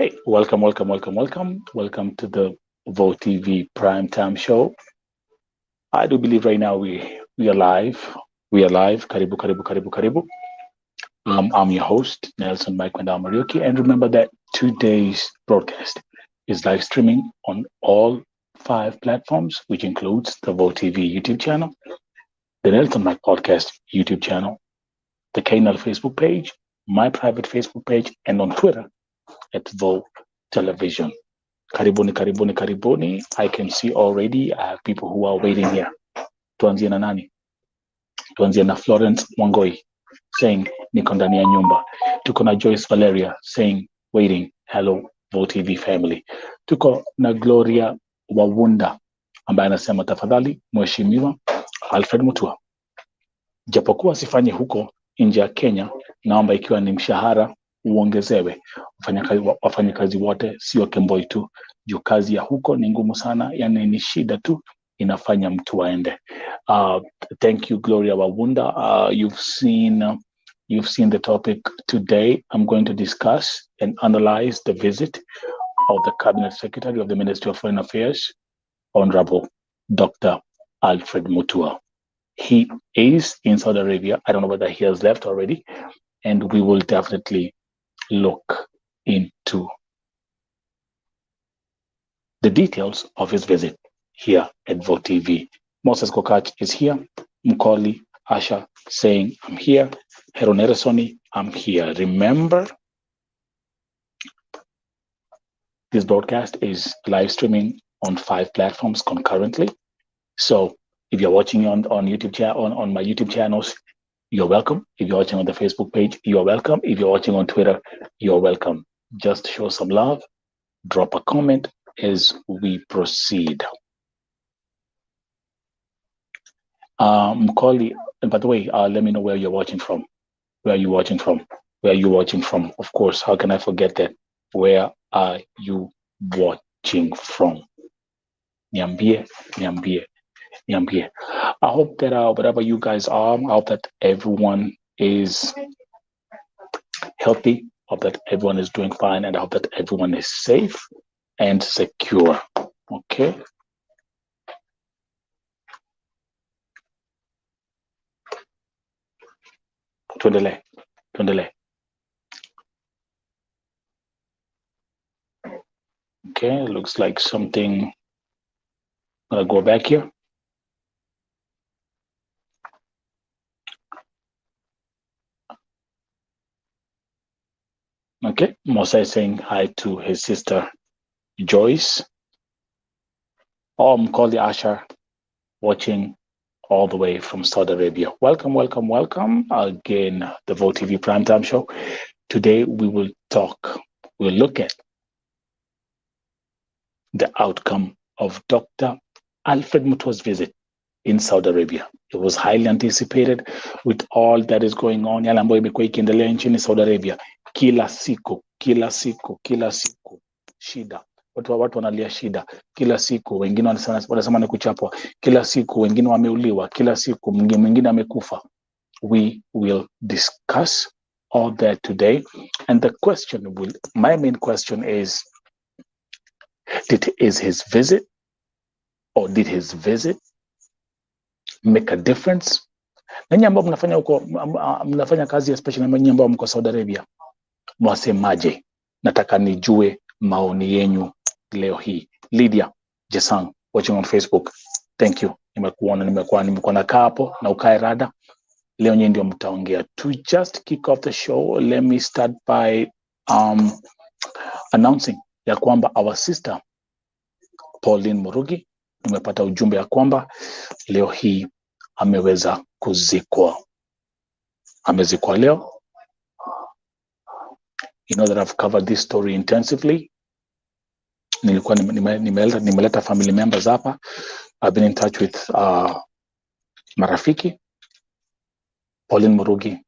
Hey, welcome to the Vo TV Primetime Show. I do believe right now we are live. We are live. Karibu, karibu, karibu, karibu. I'm your host, Nelson Mike Marioki, and remember that today's broadcast is live streaming on all 5 platforms, which includes the Vo TV YouTube channel, the Nelson Mike Podcast YouTube channel, the KNL Facebook page, my private Facebook page, and on Twitter at Vo Television. Karibuni, karibuni, karibuni. I can see already I have people who are waiting here. Tuanzie na nani? Tuanzie na Florence Mwangoi saying niko ndani ya nyumba. Tuko na Joyce Valeria saying waiting. Hello Vo TV family. Tuko na Gloria Wawunda ambaye anasema tafadhali mheshimiwa Alfred Mutua, japokuwa sifanyi huko nje ya Kenya, naomba ikiwa ni mshahara uongezewe. Wafanyakazi wote sio Kemboi tu, juu kazi ya huko ni ngumu sana, yani ni shida tu inafanya mtu aende. Thank you Gloria Wawunda. You've seen the topic today. I'm going to discuss and analyze the visit of the Cabinet Secretary of the Ministry of Foreign Affairs, Honorable Dr. Alfred Mutua. He is in Saudi Arabia. I don't know whether he has left already, and we will definitely look into the details of his visit here at Vo TV. Moses Kokach is here. Mkoli Asha saying, I'm here. Heroneresoni, I'm here. Remember, this broadcast is live streaming on 5 platforms concurrently. So if you're watching on YouTube on my YouTube channels, you're welcome. If you're watching on the Facebook page, you're welcome. If you're watching on Twitter, you're welcome. Just show some love. Drop a comment as we proceed. Mkoli, and by the way, let me know where you're watching from. Where are you watching from? Where are you watching from? Of course, how can I forget that? Where are you watching from? Niambie. I hope that wherever you guys are, I hope that everyone is healthy. I hope that everyone is doing fine, and I hope that everyone is safe and secure. Okay. Tuendelee. Okay, looks like something. I'm gonna go back here. Okay, Mosa is saying hi to his sister Joyce. Mkoli Asher watching all the way from Saudi Arabia. Welcome again, the Vo TV Primetime Show. Today we'll look at the outcome of Dr. Alfred Mutua's visit in Saudi Arabia. It was highly anticipated with all that is going on. Yale ambayo imekuwa ikiendelea nchini Saudi Arabia. Kila siku shida. Watu wanalia shida kila siku, wengine wanasema ni kuchapwa kila siku, wengine wameuliwa kila siku, mwingine amekufa. We will discuss all that today, and my main question is, did his visit make a difference? Nanyi ambao mnafanya kazi, especially nanyi ambao mko Saudi Arabia, mwasemaje? Nataka nijue maoni yenyu leo hii. Lydia Jesang watching on Facebook, thank you. Nimekuwa nakaa hapo na ukae rada. Leo nyinyi ndio mtaongea. To just kick off the show, let me start by announcing ya kwamba our sister Pauline Murugi, nimepata ujumbe ya kwamba leo hii ameweza kuzikwa. Amezikwa leo. You know that I've covered this story intensively. Nilikuwa nimeleta family members hapa. I've been in touch with marafiki. Pauline Murugi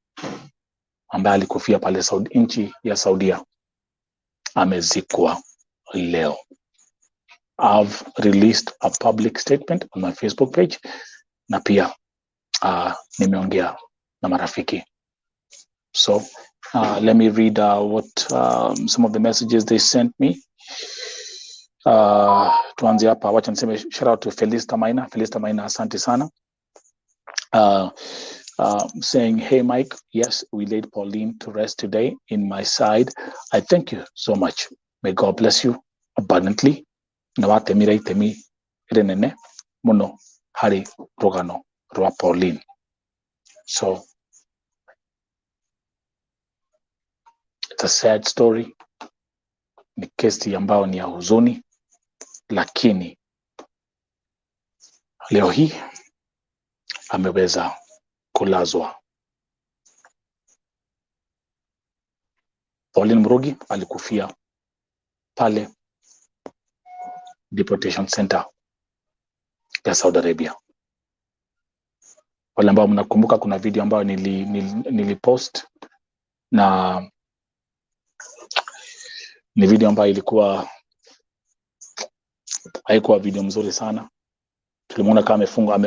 ambaye alikufia pale nchi ya Saudia amezikwa leo. I've released a public statement on my Facebook page, na pia nimeongea na marafiki. So let me read what some of the messages they sent me. Tuanze hapa, wacha niseme shout out to Felista Maina, asante sana. Saying, hey Mike, yes, we laid Pauline to rest today in my side. I thank you so much. May God bless you abundantly. Nawatemira itemi renene muno hari rogano rwa Pauline. So it's a sad story. Ni kesi ambayo ni ya huzuni, lakini leo hii ameweza kulazwa. Pauline Murugi alikufia pale deportation center ya Saudi Arabia. Wale ambao mnakumbuka, kuna video ambayo nilipost na ni video ambayo ilikuwa haikuwa video mzuri sana. Tulimuona kama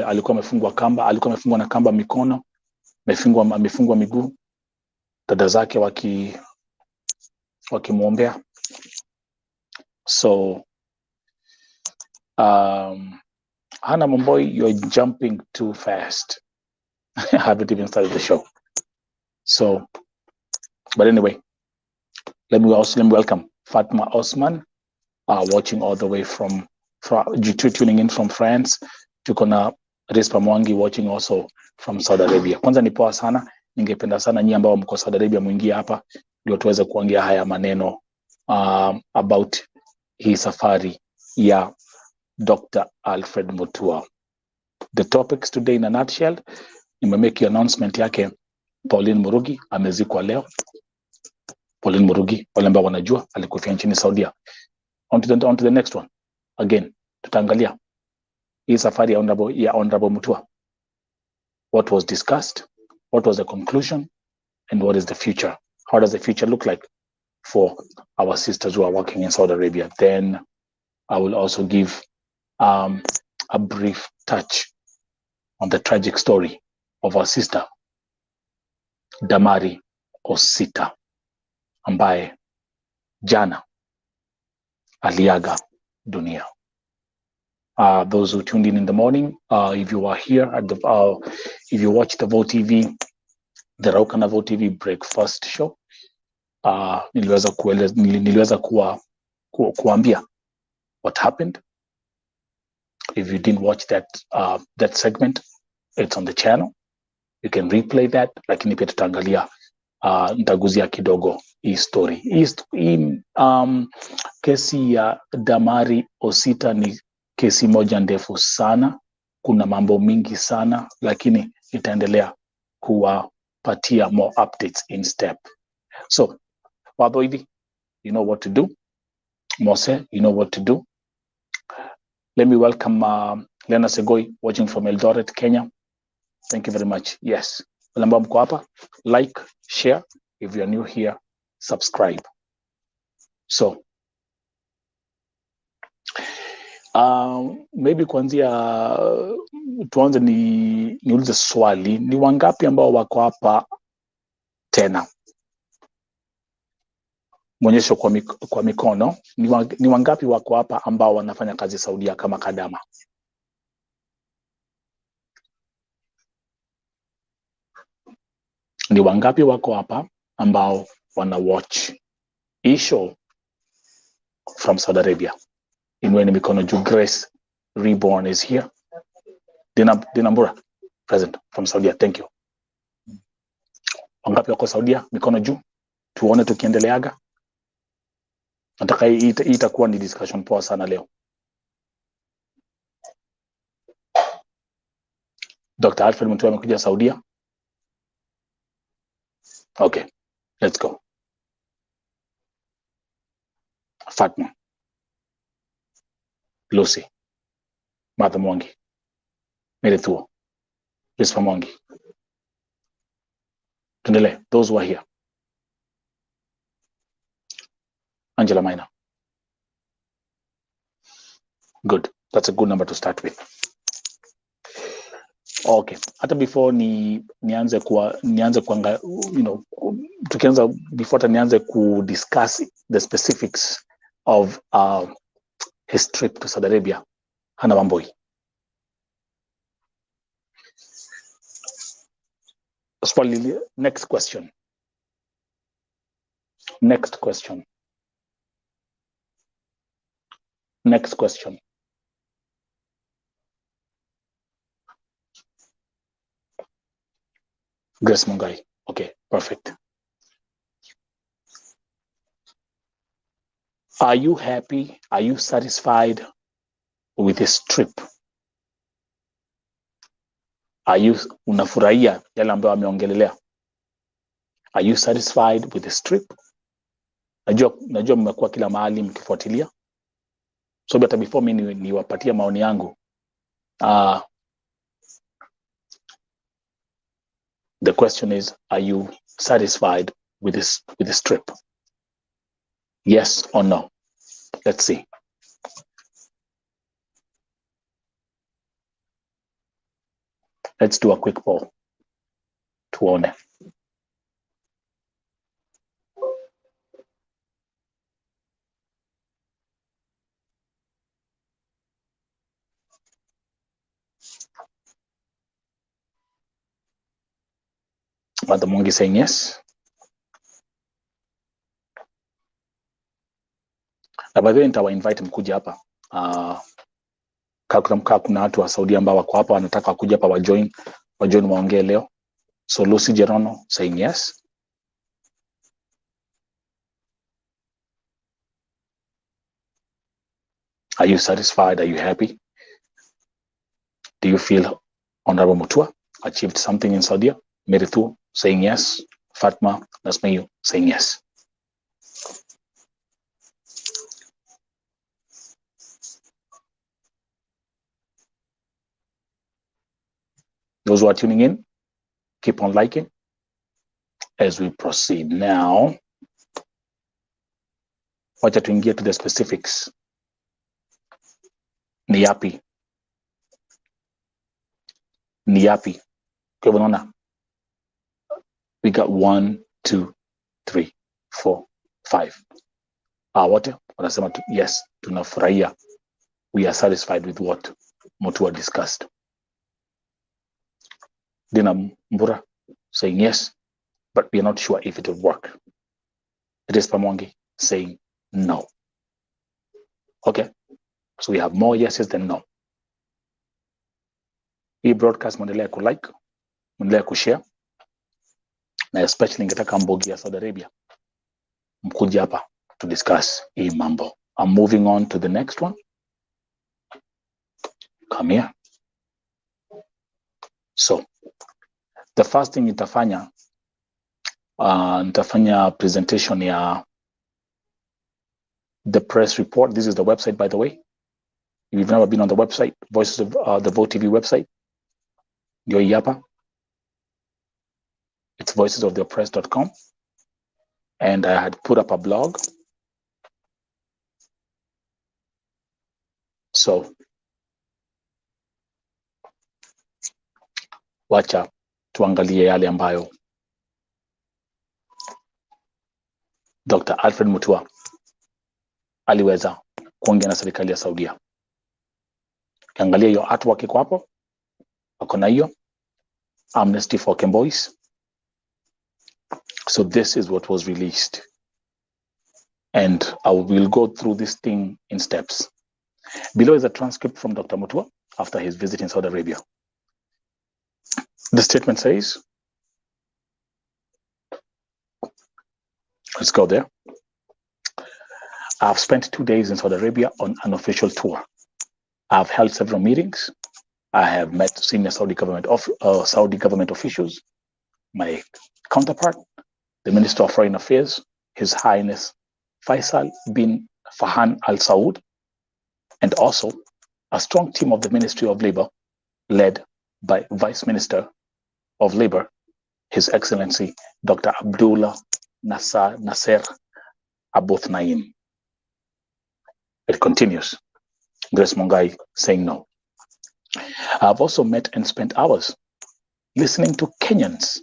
alikuwa amefungwa kamba, alikuwa amefungwa na kamba mikono, amefungwa miguu, dada zake wakimuombea. So Hannah Momboy, you're jumping too fast. I haven't even started the show. So, but anyway, let me welcome Fatma Osman, watching all the way from tuning in from France. Tuko na Rispa Mwangi watching also from Saudi Arabia. Kwanza ni poa sana, ningependa sana nyinyi ambao mko Saudi Arabia muingie hapa ndio tuweze kuongea haya maneno about hii safari ya Dr. Alfred Mutua. The topics today in a nutshell, nimemake announcement yake. Pauline Murugi amezikwa leo. Pauline Murugi, wale ambao wanajua, alikufia nchini Saudia. On to the next one. Again, tutaangalia hii safari ya Honorable Mutua. What was discussed? What was the conclusion? And what is the future? How does the future look like for our sisters who are working in Saudi Arabia? Then I will also give a brief touch on the tragic story of our sister Damari Osita, ambaye jana aliaga dunia. Those who tuned in the morning, if you are here at the if you watch the Vote TV, the Raukana Vote TV breakfast show, niliweza kuambia what happened. If you didn't watch that segment, it's on the channel. You can replay that. Lakini pia tutaangalia ntaguzia kidogo hii story. Kesi ya Damari Osita ni kesi moja ndefu sana. Kuna mambo mingi sana, lakini itaendelea kuwapatia more updates in step. So, Wadoidi, you know what to do. Mose, you know what to do. Let me welcome Lena Segoi, watching from Eldoret, Kenya. Thank you very much. Yes. Wale mko hapa, like, share. If you are new here, subscribe. So, maybe kuanzia tuanze niulize swali. Ni wangapi ambao wako hapa tena? Mwonyesho kwa mikono. Ni wangapi wako hapa ambao wanafanya kazi Saudia kama kadama? Ni wangapi wako hapa ambao wana watch hii show from Saudi Arabia? Inweni mikono juu. Grace Reborn is here. Dinambura present from Saudia. Thank you. Wangapi wako Saudia? Mikono juu. Tuone tukiendeleaga. Nataka hii itakuwa ni discussion poa sana leo. Dr. Alfred Mutua amekuja Saudia. Okay, let's go. Fatma, Lucy, Martha Mwangi, Merethuo, Rispa Mwangi. Tundele, those who are here. Angela Maina. Good. That's a good number to start with. Okay. Hata before nianze kuanga, tukianza before nianze discuss the specifics of his trip to Saudi Arabia, Hana Wambui. Next question. Next question. Next question. Grace Mungai. Okay, perfect. Are you happy? Are you satisfied with this trip? Are you unafurahia yale ambayo ameongelelea? Are you satisfied with this trip? Najua mmekuwa kila mahali mkifuatilia. So hata before mimi niwapatia maoni yangu, the question is, are you satisfied with this trip? Yes or no? Let's see. Let's do a quick poll. Tuone. Mother Mungi saying yes. Na by the way nitawainvite mkuja hapa. Kuna watu wa Saudi ambao wako hapa wanataka kuja hapa wajoin waongee leo. So Lucy Gerono saying yes. Are you satisfied? Are you happy? Do you feel Honorable Mutua achieved something in Saudi? Meritu saying yes. Fatma Nasmayu saying yes. Those who are tuning in, keep on liking as we proceed. Now, wacha tuingie to the specifics. Ni yapi? Kwa unaona, we got 1, 2, 3, 4, 5. Wote wanasema yes, tunafurahia. We are satisfied with what Mutua discussed. Dina Mbura saying yes, but we are not sure if it will work. It is Pamongi saying no. Okay, so we have more yeses than no. Hii broadcast mwendelea kulike, mwendelea kushare, na especially ningetaka Mbogi ya Saudi Arabia mkuja hapa to discuss hii mambo. I'm moving on to the next one. Come here. So, the first thing nitafanya presentation ya the press report. This is the website, by the way. If you've never been on the website, Voices of the Vote TV website, ndio hii hapa. It's voicesoftheoppressed.com. And I had put up a blog. So, wacha tuangalie yale ambayo Dr. Alfred Mutua aliweza kuongea na serikali ya Saudia. Kiangalia hiyo artwork iko hapo. Wako na hiyo Amnesty for KEMBOIs. So this is what was released. And I will go through this thing in steps. Below is a transcript from Dr. Mutua after his visit in Saudi Arabia. The statement says, let's go there. I've spent 2 days in Saudi Arabia on an official tour. I've held several meetings. I have met senior Saudi government officials, my counterpart, the Minister of Foreign Affairs, His Highness Faisal bin Fahan Al Saud, and also a strong team of the Ministry of Labor, led by Vice Minister of Labor, His Excellency Dr. Abdullah Nasser Aboth Naim. It continues. Grace Mungai saying no. I've also met and spent hours listening to Kenyans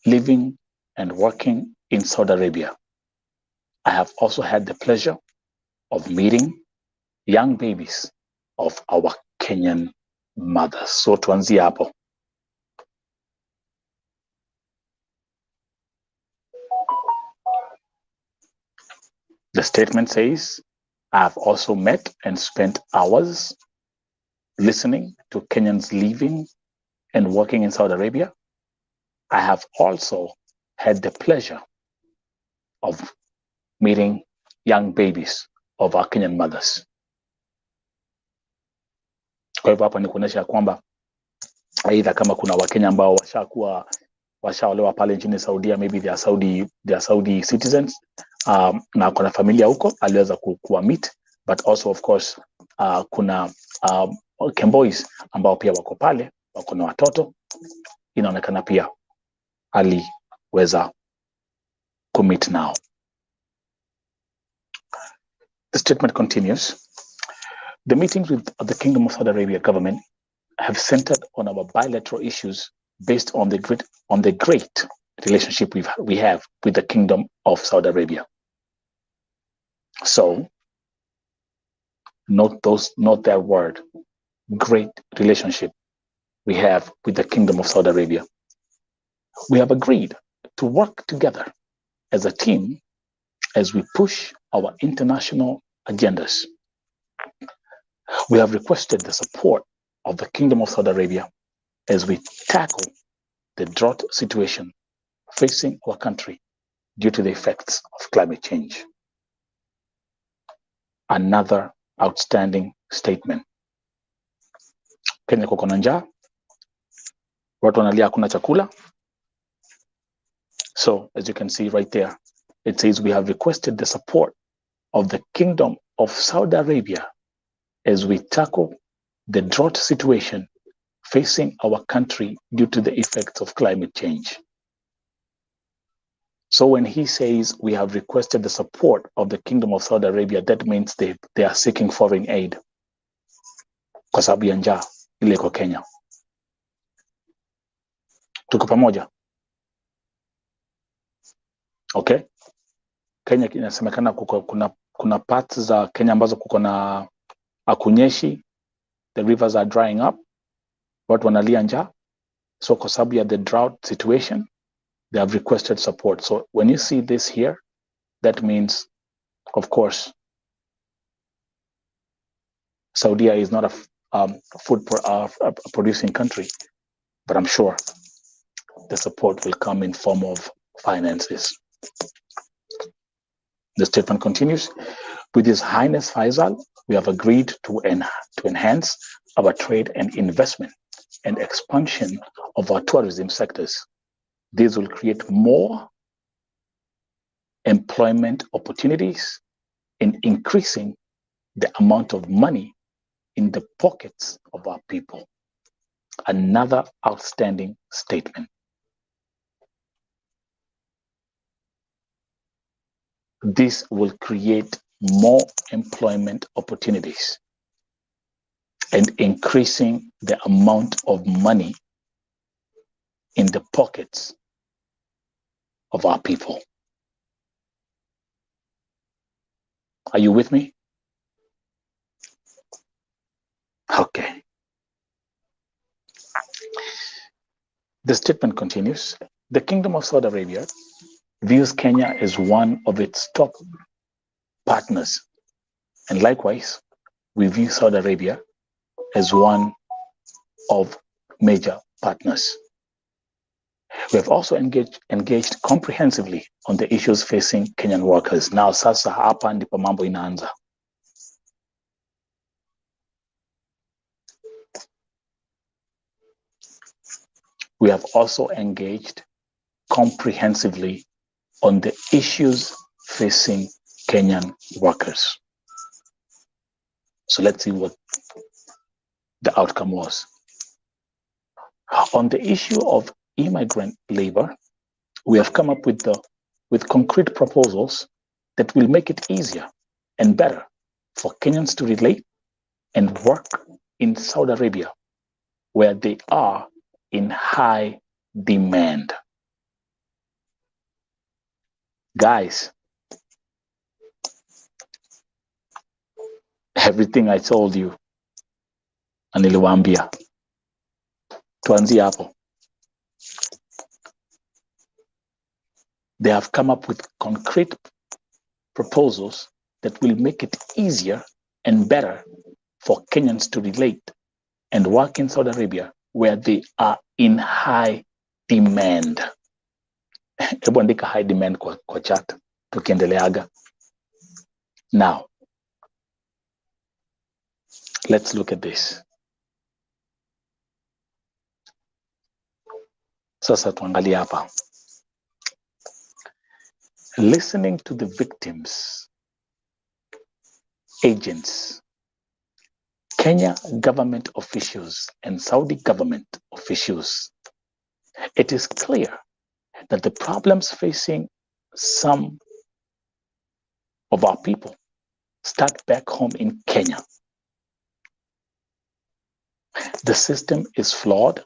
living and working in Saudi Arabia. I have also had the pleasure of meeting young babies of our Kenyan mothers. So tuanzie hapo. The statement says, I have also met and spent hours listening to Kenyans living and working in Saudi Arabia. I have also had the pleasure of meeting young babies of our Kenyan mothers. Kwa hivyo hapa ni kuonyesha kwamba aidha kama kuna Wakenya ambao washaolewa pale nchini Saudia, maybe they are Saudi citizens, na kuna familia huko aliweza kuwa meet, but also of course kuna KEMBOIs ambao pia wako pale, wako na watoto, inaonekana pia aliweza kumit now. The statement continues. The meetings with the Kingdom of Saudi Arabia government have centered on our bilateral issues based on the great relationship we have with the Kingdom of Saudi Arabia. So, note that word, great relationship we have with the Kingdom of Saudi Arabia. We have agreed to work together as a team as we push our international agendas. We have requested the support of the Kingdom of Saudi Arabia as we tackle the drought situation facing our country due to the effects of climate change. Another outstanding statement. Kenya kuko na njaa, watu wanalia hakuna chakula. So, as you can see right there, it says we have requested the support of the Kingdom of Saudi Arabia as we tackle the drought situation facing our country due to the effects of climate change. So when he says we have requested the support of the Kingdom of Saudi Arabia, that means they are seeking foreign aid kwa sababu ya njaa ile kwa Kenya. Tuko pamoja? Okay? Kenya inasemekana kuna parts za Kenya ambazo kuko na akunyeshi, the rivers are drying up, watu wanalia njaa. So kwa sababu ya the drought situation, they have requested support. So when you see this here, that means, of course, Saudi is not a food producing country, but I'm sure the support will come in form of finances. The statement continues, with His Highness Faisal, we have agreed to enhance our trade and investment and expansion of our tourism sectors. This will create more employment opportunities and increasing the amount of money in the pockets of our people. Another outstanding statement. This will create more employment opportunities and increasing the amount of money in the pockets of our people. Are you with me? Okay. The statement continues. The Kingdom of Saudi Arabia views Kenya as one of its top partners. And likewise, we view Saudi Arabia as one of major partners. We have also engaged comprehensively on the issues facing Kenyan workers. Now sasa hapa ndipo mambo inaanza. We have also engaged comprehensively on the issues facing Kenyan workers. So let's see what the outcome was. On the issue of immigrant labor, we have come up with concrete proposals that will make it easier and better for Kenyans to relate and work in Saudi Arabia, where they are in high demand. Guys, everything I told you, niliwaambia, tuanzie hapo. They have come up with concrete proposals that will make it easier and better for Kenyans to relate and work in Saudi Arabia, where they are in high demand. Hebu andika high demand kwa chat tukiendeleaga. Now, let's look at this. Sasa tuangalie hapa. Listening to the victims, agents, Kenya government officials, and Saudi government officials, it is clear that the problems facing some of our people start back home in Kenya. The system is flawed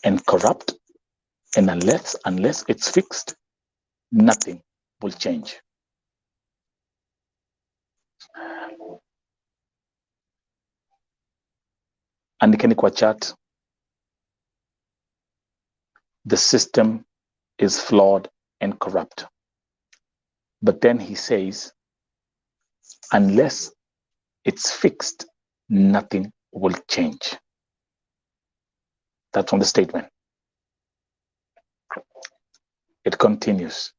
and corrupt, and unless it's fixed, nothing will change. Andikeni kwa chat, the system is flawed and corrupt. But then he says, unless it's fixed, nothing will change. That's on the statement. It continues.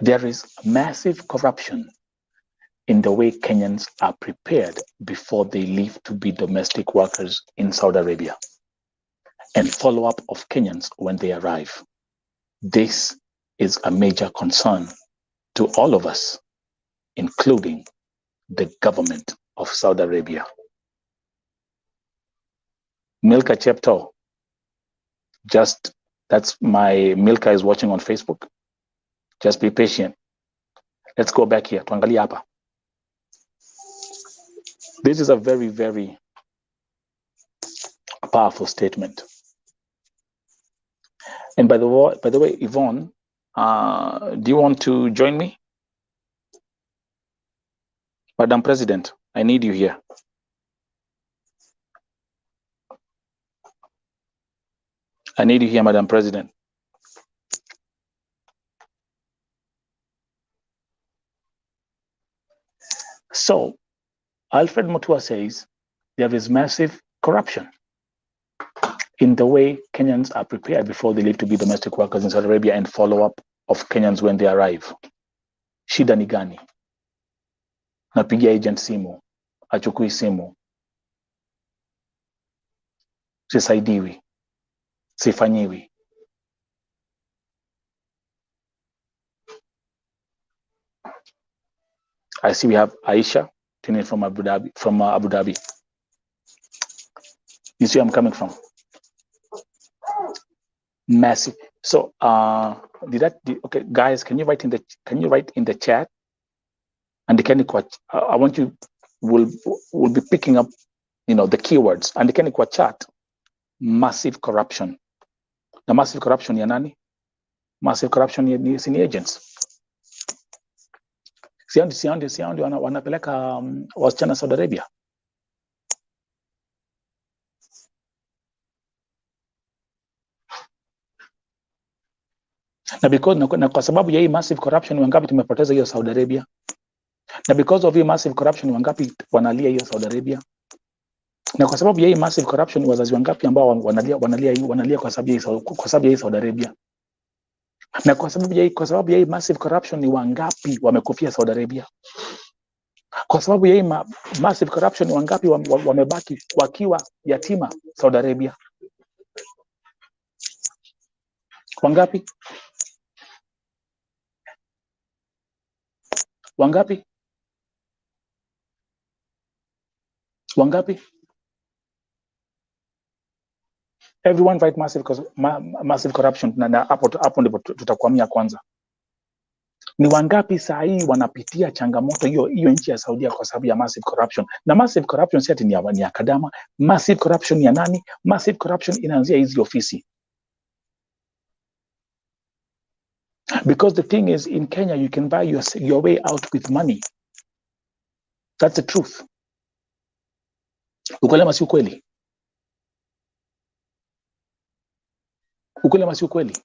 There is massive corruption in the way Kenyans are prepared before they leave to be domestic workers in Saudi Arabia, and follow-up of Kenyans when they arrive. This is a major concern to all of us, including the government of Saudi Arabia. Milka Chepto, that's my Milka is watching on Facebook. Just be patient. Let's go back here. Tuangalia hapa. This is a very, very powerful statement. And by the way, Yvonne, do you want to join me? Madam President, I need you here. I need you here, Madam President. So, Alfred Mutua says there is massive corruption in the way Kenyans are prepared before they leave to be domestic workers in Saudi Arabia, and follow-up of Kenyans when they arrive. Shida ni gani? Napigia agent simu, achukui simu, sisaidiwi, sifanyiwi. I see we have Aisha tuning in from Abu Dhabi. You see where I'm coming from? Massive. So, okay, guys, can you write in the chat? And I want you will be picking up, the keywords. And the chat, massive corruption. The massive corruption ya nani? Massive corruption ni agents. Siandi wanapeleka wasichana Saudi Arabia. Na kwa sababu ya hii massive corruption, wangapi tumepoteza hiyo Saudi Arabia? Na because of hii massive corruption, wangapi wanalia hiyo Saudi Arabia? Na kwa sababu ya hii massive corruption, wazazi wangapi ambao wanalia kwa sababu ya hii Saudi Arabia? Na kwa sababu ya hii massive corruption, ni wangapi wamekufia Saudi Arabia? Kwa sababu ya hii massive corruption, wangapi wamebaki wakiwa yatima Saudi Arabia? Wangapi? Wangapi? Wangapi? Everyone write massive corruption, na hapo ndipo tutakwamia kwanza. Ni wangapi saa hii wanapitia changamoto hiyo nchi ya Saudia kwa sababu ya massive corruption? Na massive corruption si ati ni ya Kadama. Massive corruption ya nani? Massive corruption inaanzia hizi ofisi. Because the thing is, in Kenya, you can buy your way out with money. That's the truth. Ukweli ama si ukweli? Ukweli ama si ukweli?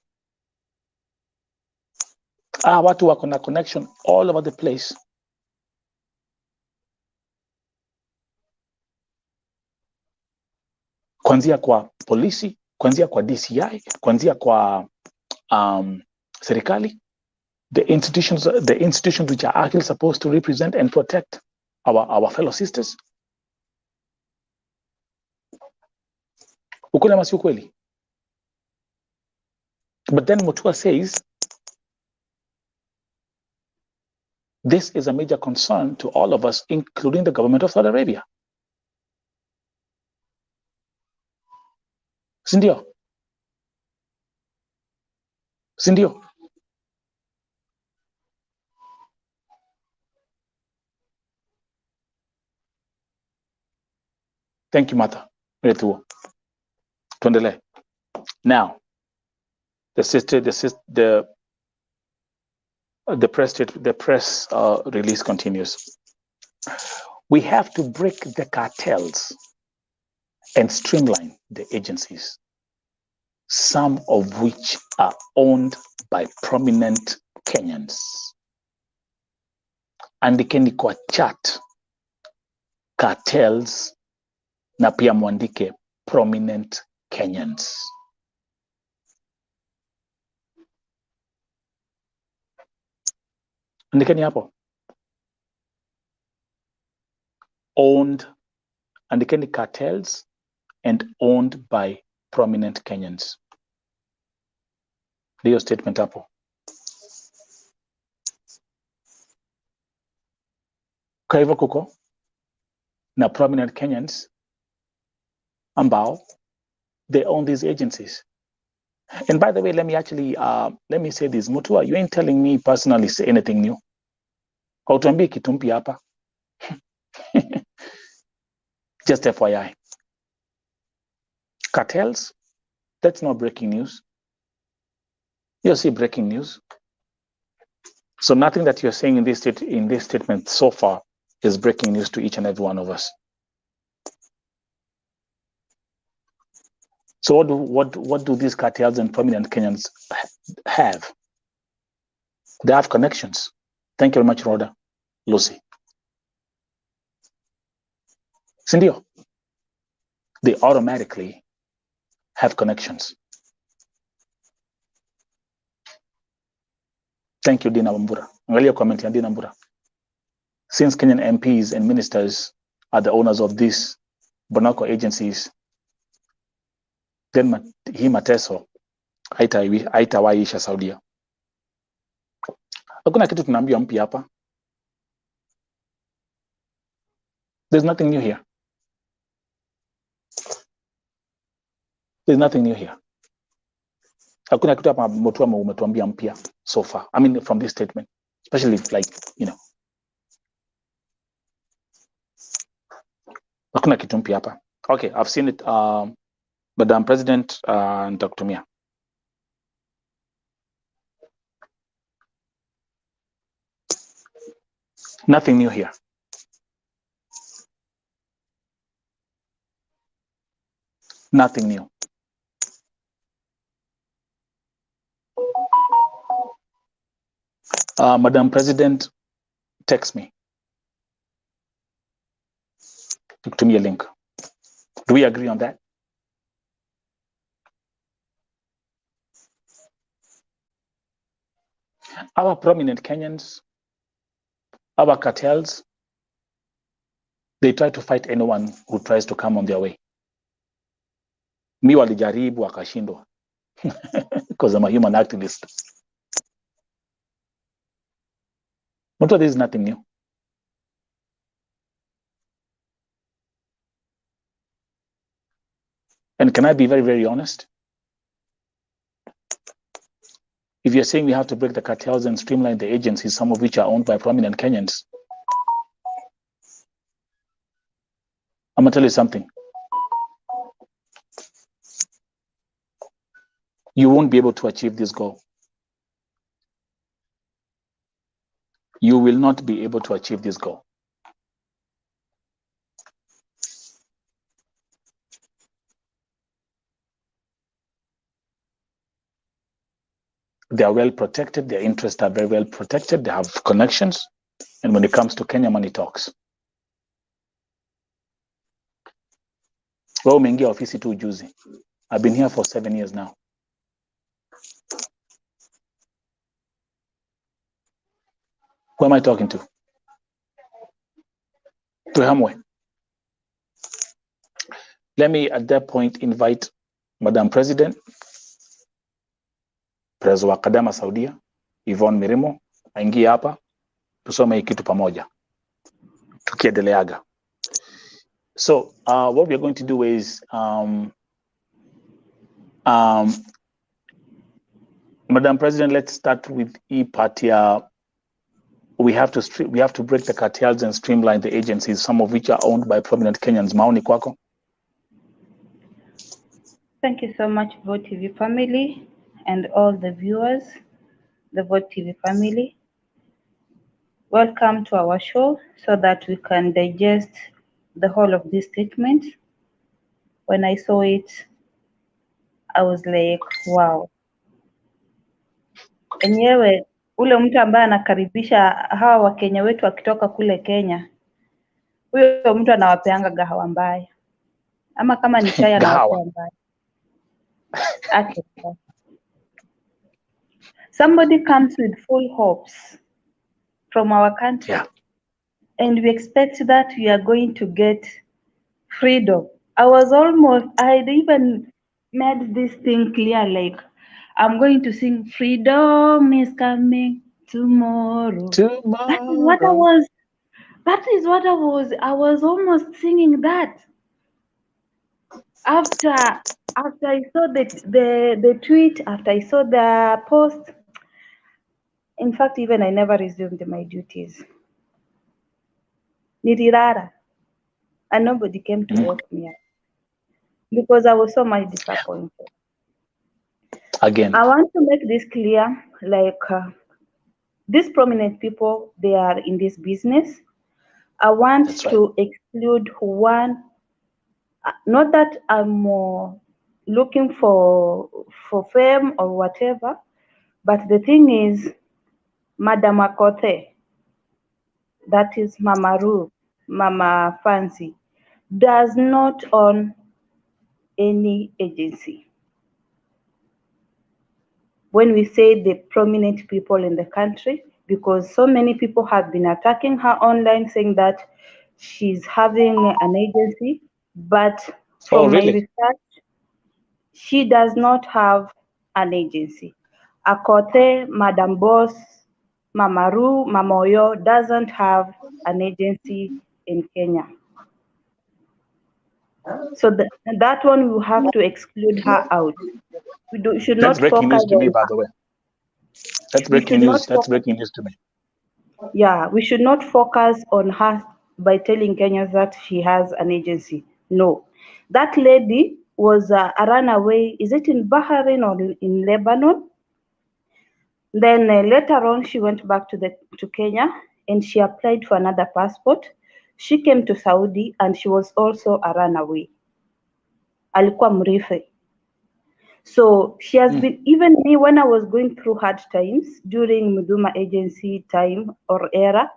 Watu wako na connection all over the place. Kuanzia kwa polisi, kuanzia kwa DCI, kuanzia kwa serikali, the institutions which are actually supposed to represent and protect our fellow sisters. Ukweli ama si ukweli? But then Mutua says this is a major concern to all of us, including the government of Saudi Arabia. Sindio? Sindio? Thank you, Martha. Tuendelee. Now, the press release continues. We have to break the cartels and streamline the agencies, some of which are owned by prominent Kenyans. Andikeni kwa chat cartels na pia mwandike prominent Kenyans. Andikeni hapo. Owned, andikeni cartels and owned by prominent Kenyans. Ndio statement hapo. Kwa hivyo kuko na prominent Kenyans ambao they own these agencies. And by the way, let me say this. Mutua, you ain't telling me personally anything new. Hautuambii kitu mpya hapa. Just FYI. Cartels, that's not breaking news. You'll see breaking news. So nothing that you're saying in this statement so far is breaking news to each and every one of us. So what do these cartels and prominent Kenyans have? They have connections. Thank you very much, Rhoda. Lucy. Sindio, they automatically have connections. Thank you, Dina Wambura. Angalia comment ya Dina Wambura. Since Kenyan MPs and ministers are the owners of these Bonako agencies, then hii mateso haitawaisha Saudia. Hakuna kitu tunaambiwa mpya hapa. There's nothing new here. There's nothing new here. Hakuna kitu hapa Mutua umetuambia mpya so far. I mean, from this statement, especially hakuna kitu mpya hapa. Okay, I've seen it. Madam President, Dr. Mia. Nothing new here. Nothing new. Madam President, text me. To me a link. Do we agree on that? Our prominent Kenyans, our cartels, they try to fight anyone who tries to come on their way. Mi walijaribu wakashindwa because I'm a human activist. But this is nothing new. And can I be very, very honest? If you're saying we have to break the cartels and streamline the agencies, some of which are owned by prominent Kenyans, I'm gonna tell you something. You won't be able to achieve this goal. you will not be able to achieve this goal. They are well protected. Their interests are very well protected. They have connections. And when it comes to Kenya, money talks. Wewe umeingia ofisi tu juzi. I've been here for 7 years now. Who am I talking to? To Hamwe. Let me at that point invite Madam President, President wa Kadama Saudia, Yvonne Mirimo, aingie hapa tusome hii kitu pamoja tukiendeleaga. So what we're going to do is Madam President, let's start with e-party. We have to break the cartels and streamline the agencies, some of which are owned by prominent Kenyans. Maoni kwako? Thank you so much, Vote TV family, and all the viewers, the Vote TV family. Welcome to our show so that we can digest the whole of this statement. When I saw it, I was like, wow. Enyewe, ule mtu ambaye anakaribisha hawa Wakenya wetu wakitoka kule Kenya, huyo mtu anawapeanga gahawa mbaya. Ama kama ni chai anawapea mbaya. Okay. Somebody comes with full hopes from our country, Yeah. and we expect that we are going to get freedom. I even made this thing clear, like, I'm going to sing freedom is coming tomorrow. That is what I was almost singing that. After I saw the tweet, after I saw the post, in fact, even I never resumed my duties. Nirirara. And nobody came to wake me up because I was so much disappointed. Again, I want to make this clear, like these prominent people, they are in this business. I want to exclude one, not that I'm looking for fame or whatever, but the thing is, Madam Akote, that is Mama Ru, Mama Fancy, does not own any agency. When we say the prominent people in the country, because so many people have been attacking her online saying that she's having an agency, but from my research, she does not have an agency. Akote, Madam Boss, Mama Ru, Mama Oyo doesn't have an agency in Kenya. So that one we have to exclude her out. We should not focus on. That's breaking news to me, by the way. That's breaking news. That's breaking news to me. Yeah, we should not focus on her by telling Kenyans that she has an agency. No, that lady was a runaway. Is it in Bahrain or in Lebanon? Then later on, she went back to Kenya and she applied for another passport. She came to Saudi and she was also a runaway. Alikuwa mrife. So she has been, even me, when I was going through hard times during Muduma agency time or era,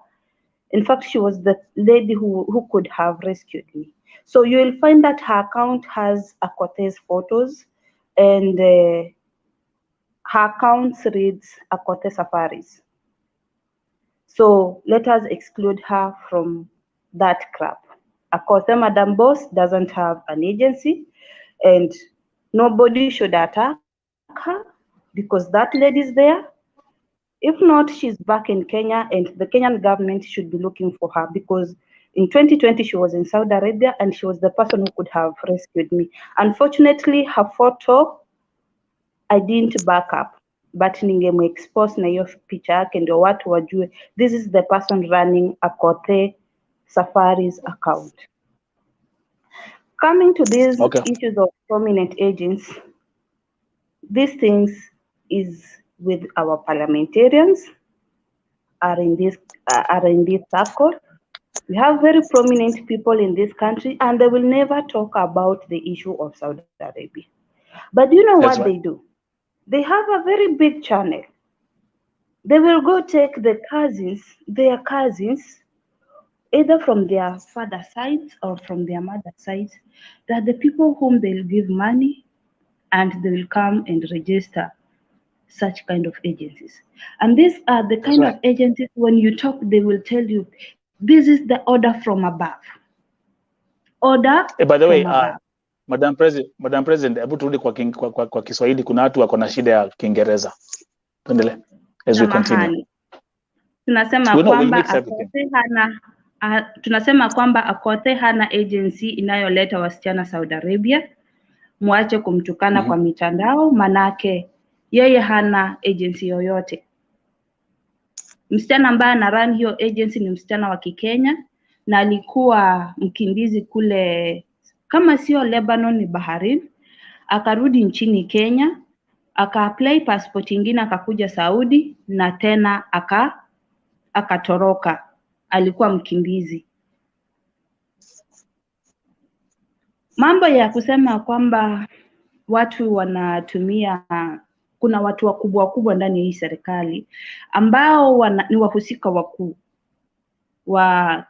in fact, she was the lady who could have rescued me. So you will find that her account has Akote's photos, and her account reads Akote Safaris. So let us exclude her from that crap. Akote Madam Boss doesn't have an agency, and nobody should attack her because that lady is there. If not, she's back in Kenya, and the Kenyan government should be looking for her because in 2020 she was in Saudi Arabia and she was the person who could have rescued me. Unfortunately, her photo I didn't back up, but ningemexpose na hiyo picha yake ndio watu wajue this is the person running Akote Safari's account. Coming to these issues of prominent agents, these things is with our parliamentarians, are in this circle. We have very prominent people in this country, and they will never talk about the issue of Saudi Arabia. But you know That's what right. they do? They have a very big channel. They will go take their cousins, either from their father side or from their mother side, that the people whom they'll give money and they will come and register such kind of agencies. And these are the That's kind right. of agencies, when you talk, they will tell you, this is the order from above. Order By the way, from above. Madam President, hebu turudi kwa Kiswahili. Kuna watu wako na shida ya Kiingereza. Tuendelee as we continue. Samahani. Tunasema We'll kwamba mix everything. tunasema kwamba Akothe hana agency inayoleta wasichana Saudi Arabia. Mwache kumtukana kwa mitandao, manake yeye hana agency yoyote. Msichana ambaye ana run hiyo agency ni msichana wa Kikenya, na alikuwa mkimbizi kule, kama sio Lebanon ni Bahrain, akarudi nchini Kenya, aka-apply passport ingine, akakuja Saudi, na tena akatoroka. Alikuwa mkimbizi. Mambo ya kusema kwamba watu wanatumia, kuna watu wakubwa ndani ya hii serikali ambao ni wahusika wakuu wa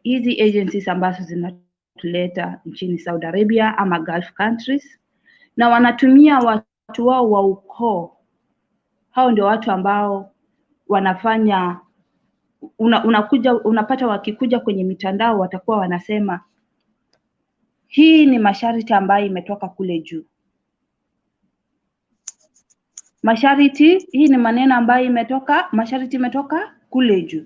hizi agencies ambazo zinatuleta nchini Saudi Arabia ama Gulf countries, na wanatumia watu wao wa ukoo. Hao ndio watu ambao wanafanya, unapata wakikuja kwenye mitandao watakuwa wanasema hii ni masharti ambayo imetoka kule juu. Masharti, hii ni maneno ambayo masharti imetoka kule juu.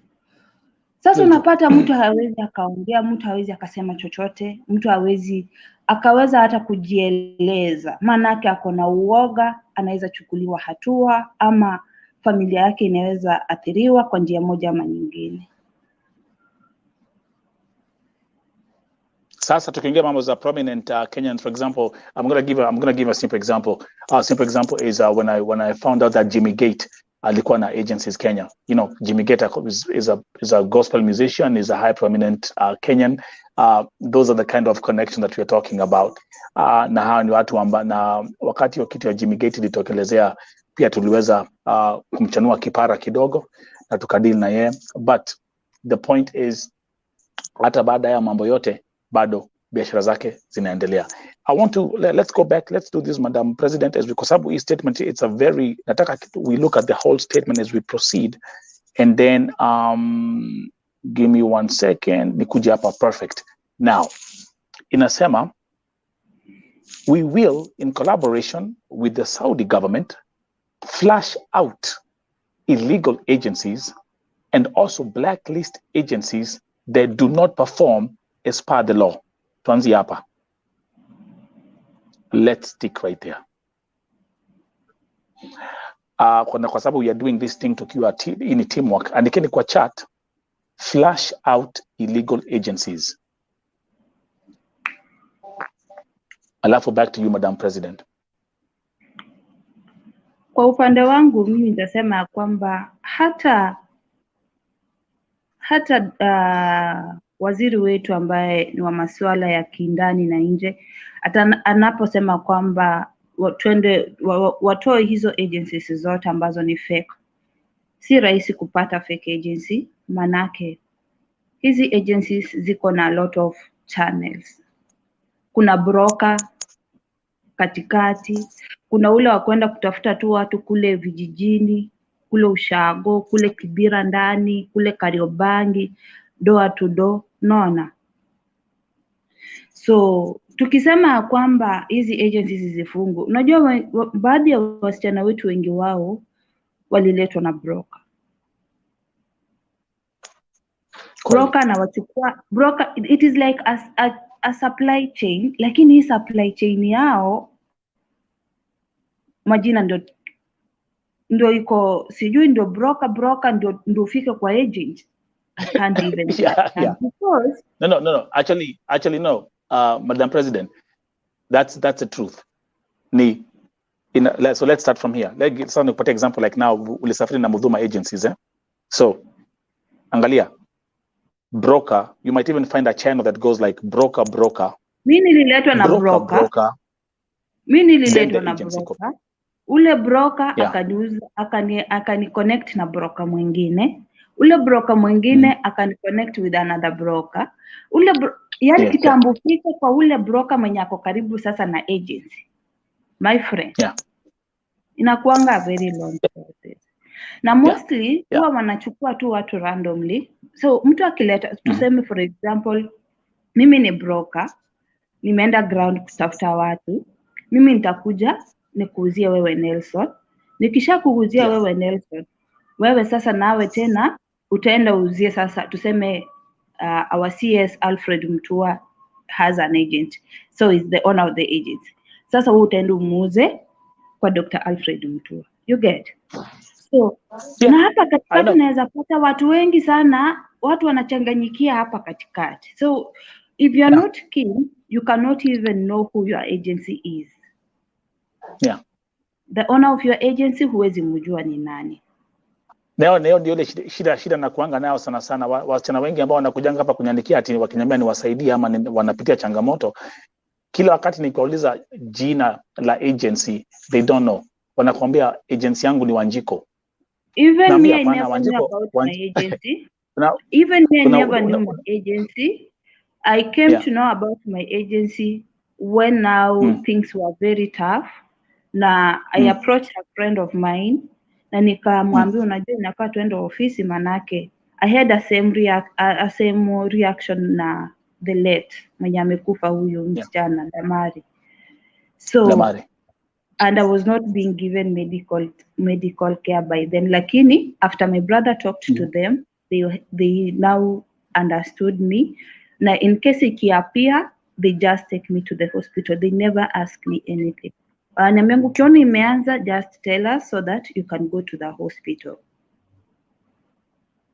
Sasa unapata mtu hawezi akaongea, mtu hawezi akasema chochote, mtu hawezi akaweza hata kujieleza, maanake ako na uoga, anaweza chukuliwa hatua ama familia yake inaweza athiriwa kwa njia moja ama nyingine. Sasa tukiingia mambo za prominent Kenyans, for example, I'm gonna give a simple example. Simple example is when I found out that Jimmy Gate alikuwa na agencies Kenya. You know, Jimmy Gate is a gospel musician, is a high prominent Kenyan. Those are the kind of connection that we're talking about. Na hawa ni watu na wakati wa kitu ya Jimmy Gate ilitokelezea, pia tuliweza kumchanua kipara kidogo na tukadili na yeye, but the point is hata baada ya mambo yote bado biashara zake zinaendelea. Let's go back, let's do this, Madam President, as because hii statement, it's a very, nataka we look at the whole statement as we proceed, and then give me 1 second, nikuje hapa perfect. Now, inasema, we will, in collaboration with the Saudi government, flush out illegal agencies and also blacklist agencies that do not perform as per the law. Tuanzie hapa. Let's stick right there. Kwa sababu we are doing this thing tukiwa in teamwork. Andikeni kwa chat, flush out illegal agencies. Alafu back to you, Madam President. Kwa upande wangu mimi nitasema kwamba hata waziri wetu ambaye ni wa masuala ya kindani na nje, anaposema kwamba watoe hizo agencies zote ambazo ni fake, si rahisi kupata fake agency, manake hizi agencies ziko na a lot of channels. Kuna broker katikati, kuna ule wa kwenda kutafuta tu watu kule vijijini, kule Ushago, kule Kibira ndani, kule Kariobangi, door to door, naona. So tukisema kwamba hizi agencies zifungwe, unajua baadhi ya wasichana wetu wengi wao waliletwa na broker. Broker na wachukua, broker, it is like a supply chain, lakini hii supply chain yao majina ndio iko, sijui ndio broker ndio ufike kwa agent. I can't even yeah. Because No. Actually no. Madam President, that's the truth. So let's start from here. Let's nikupatia example, like now ulisafiri na Mudhuma agencies, So angalia, broker, you might even find a channel that goes like broker. Mimi nililetwa na broker. Mimi nililetwa na broker. Ule broker akaniuza, akani connect na broker mwingine. Ule broker mwingine akani connect with another broker. Yani kitambo fika kwa ule broker mwenye ako karibu sasa na agency. My friend. Inakuanga very long process. Na mostly huwa wanachukua tu watu randomly. So mtu akileta, tuseme for example, mimi ni broker, nimeenda ground kutafuta watu, mimi nitakuja nikuuzie wewe Nelson. Nikisha kuuzia wewe Nelson, wewe sasa nawe tena utaenda uzie sasa, tuseme our CS Alfred Mutua has an agent, so is the owner of the agency. Sasa wewe utaenda umuuze kwa Dr. Alfred Mutua. You get? So na hapa katikati unaweza pata watu wengi sana, watu wanachanganyikia hapa katikati. So if you are not keen, you cannot even know who your agency is. The owner of your agency huwezi mjua ni nani. Ndio ile shida na kuanga nao sana wasichana wengi ambao wanakujanga hapa kunyandikia ati wakiniambia niwasaidie ama wanapitia changamoto. Kila wakati nikiuliza jina la agency, they don't know. Wanakuambia agency yangu ni Wanjiko. Even me, I never knew about my agency. Even me, I never knew my agency. I came to know about my agency when now things were very tough. Na I approached a friend of mine na nikamwambia unajua inakaa tuende ofisi manake I had a same reaction na the late mwenye amekufa huyo msichana Damari. So and I was not being given medical care by them. Lakini after my brother talked to them, they now understood me. Na in case ikiapia, they just take me to the hospital. They never ask me anything. Niambia ukiona imeanza, just tell us so that you can go to the hospital.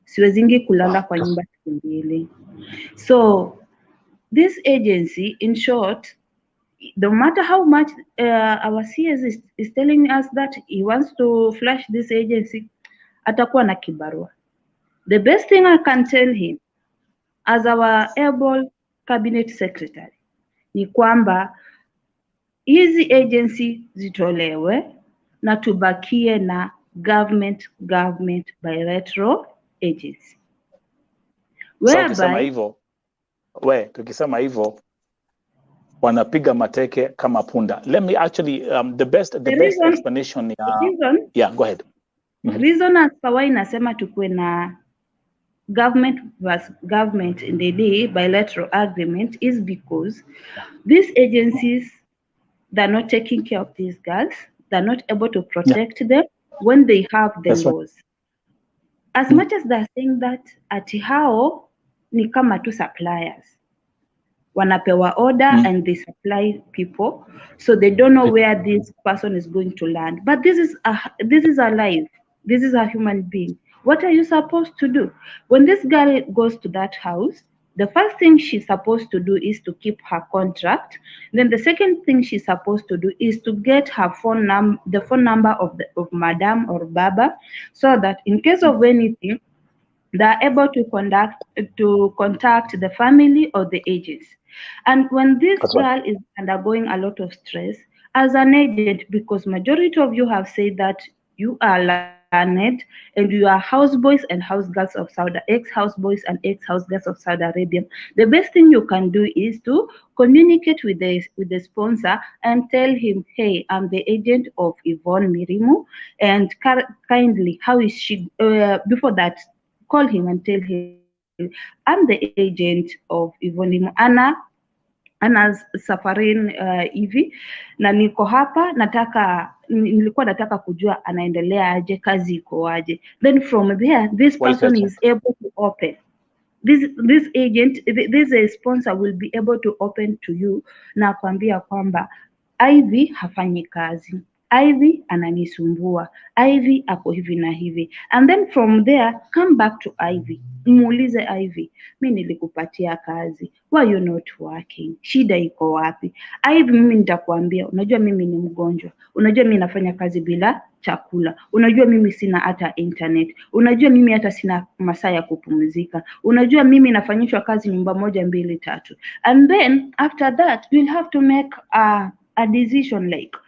Siwezingi kulala kwa nyumba siku mbili. So this agency, in short, no matter how much our CS is telling us that he wants to flush this agency, atakuwa na kibarua. The best thing I can tell him as our able cabinet secretary ni kwamba hizi agency zitolewe na tubakie na government bilateral agency. Tukisema hivyo wanapiga mateke kama punda. Let me actually the best explanation go ahead. Reason as why nasema tukue na government versus government in the day bilateral agreement is because these agencies, they're not taking care of these girls. They're not able to protect them when they have the laws. As much as they're saying that ati hao ni kama tu suppliers. Wanapewa order and they supply people, so they don't know where this person is going to land. But this is a life. This is a human being. What are you supposed to do? When this girl goes to that house, the first thing she's supposed to do is to keep her contract. Then the second thing she's supposed to do is to get her the phone number of Madam or Baba, so that in case of anything, they're able to contact the family or the agents. And when this girl is undergoing a lot of stress, as an agent, because majority of you have said that you are learned and you are houseboys and housegirls of Saudi, ex-houseboys and ex-housegirls of Saudi Arabia, the best thing you can do is to communicate with the sponsor and tell him, hey, I'm the agent of Yvonne Mirimu, and kindly, how is she, before that, call him and tell him, I'm the agent of Yvonne Mirimu, Anna's safarin hivi na niko hapa, nilikuwa nataka kujua anaendelea aje, kazi iko aje. Then from there, this person is able to open. This agent, this sponsor will be able to open to you na kuambia kwamba Ivy hafanyi kazi. Ivy ananisumbua, Ivy ako hivi na hivi, and then from there come back to Ivy, muulize Ivy, mi nilikupatia kazi, why you not working, shida iko wapi? Ivy, mimi nitakwambia, unajua mimi ni mgonjwa, unajua mimi nafanya kazi bila chakula, unajua mimi sina hata internet, unajua mimi hata sina masaa ya kupumzika, unajua mimi nafanyishwa kazi nyumba moja mbili tatu, and then after that you'll have to make a decision like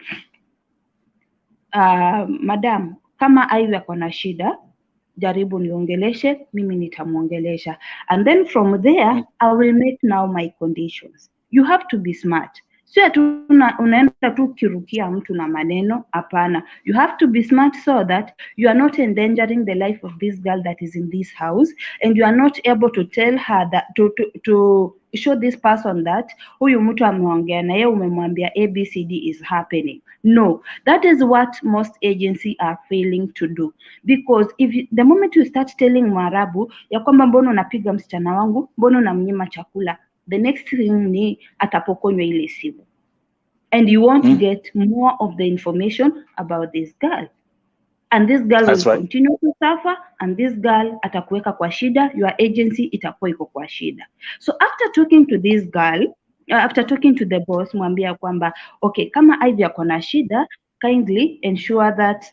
madam, kama Ivy ako na shida, jaribu niongeleshe, mimi nitamuongelesha, and then from there I will make now my conditions. You have to be smart. Sio tu unaenda tu kirukia mtu na maneno, hapana. You have to be smart so that you are not endangering the life of this girl that is in this house, and you are not able to tell her that to show this person that huyu mtu ameongea na yeye, umemwambia ABCD is happening. No, that is what most agencies are failing to do, because the moment you start telling Mwarabu ya kwamba mbona unapiga msichana wangu, mbona unamnyima chakula, the next thing ni atapokonywa ile simu, and you won't get more of the information about this girl, and this girl will continue to suffer, and this girl atakuweka kwa shida, your agency itakuwa iko kwa shida. So after talking to this girl, after talking to the boss, mwambia kwamba okay, kama Ivy ako na shida, kindly ensure that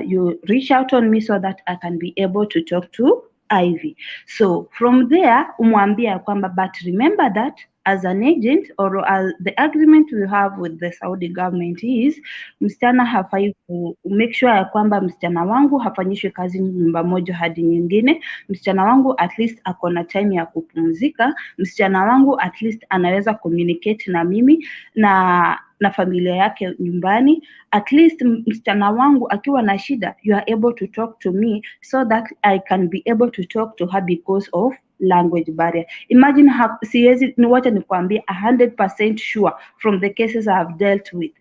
you reach out on me so that I can be able to talk to Ivy. So from there umwambia kwamba, but remember that as an agent, or as the agreement we have with the Saudi government is, msichana hafai make sure ya kwamba msichana wangu hafanyishwe kazi nyumba moja hadi nyingine, msichana wangu at least ako na time ya kupumzika, msichana wangu at least anaweza communicate na mimi na familia yake nyumbani, at least msichana wangu akiwa na shida, you are able to talk to me so that I can be able to talk to her because of language barrier. Imagine siwezi niwacha nikwambie 100% sure from the cases I have dealt with,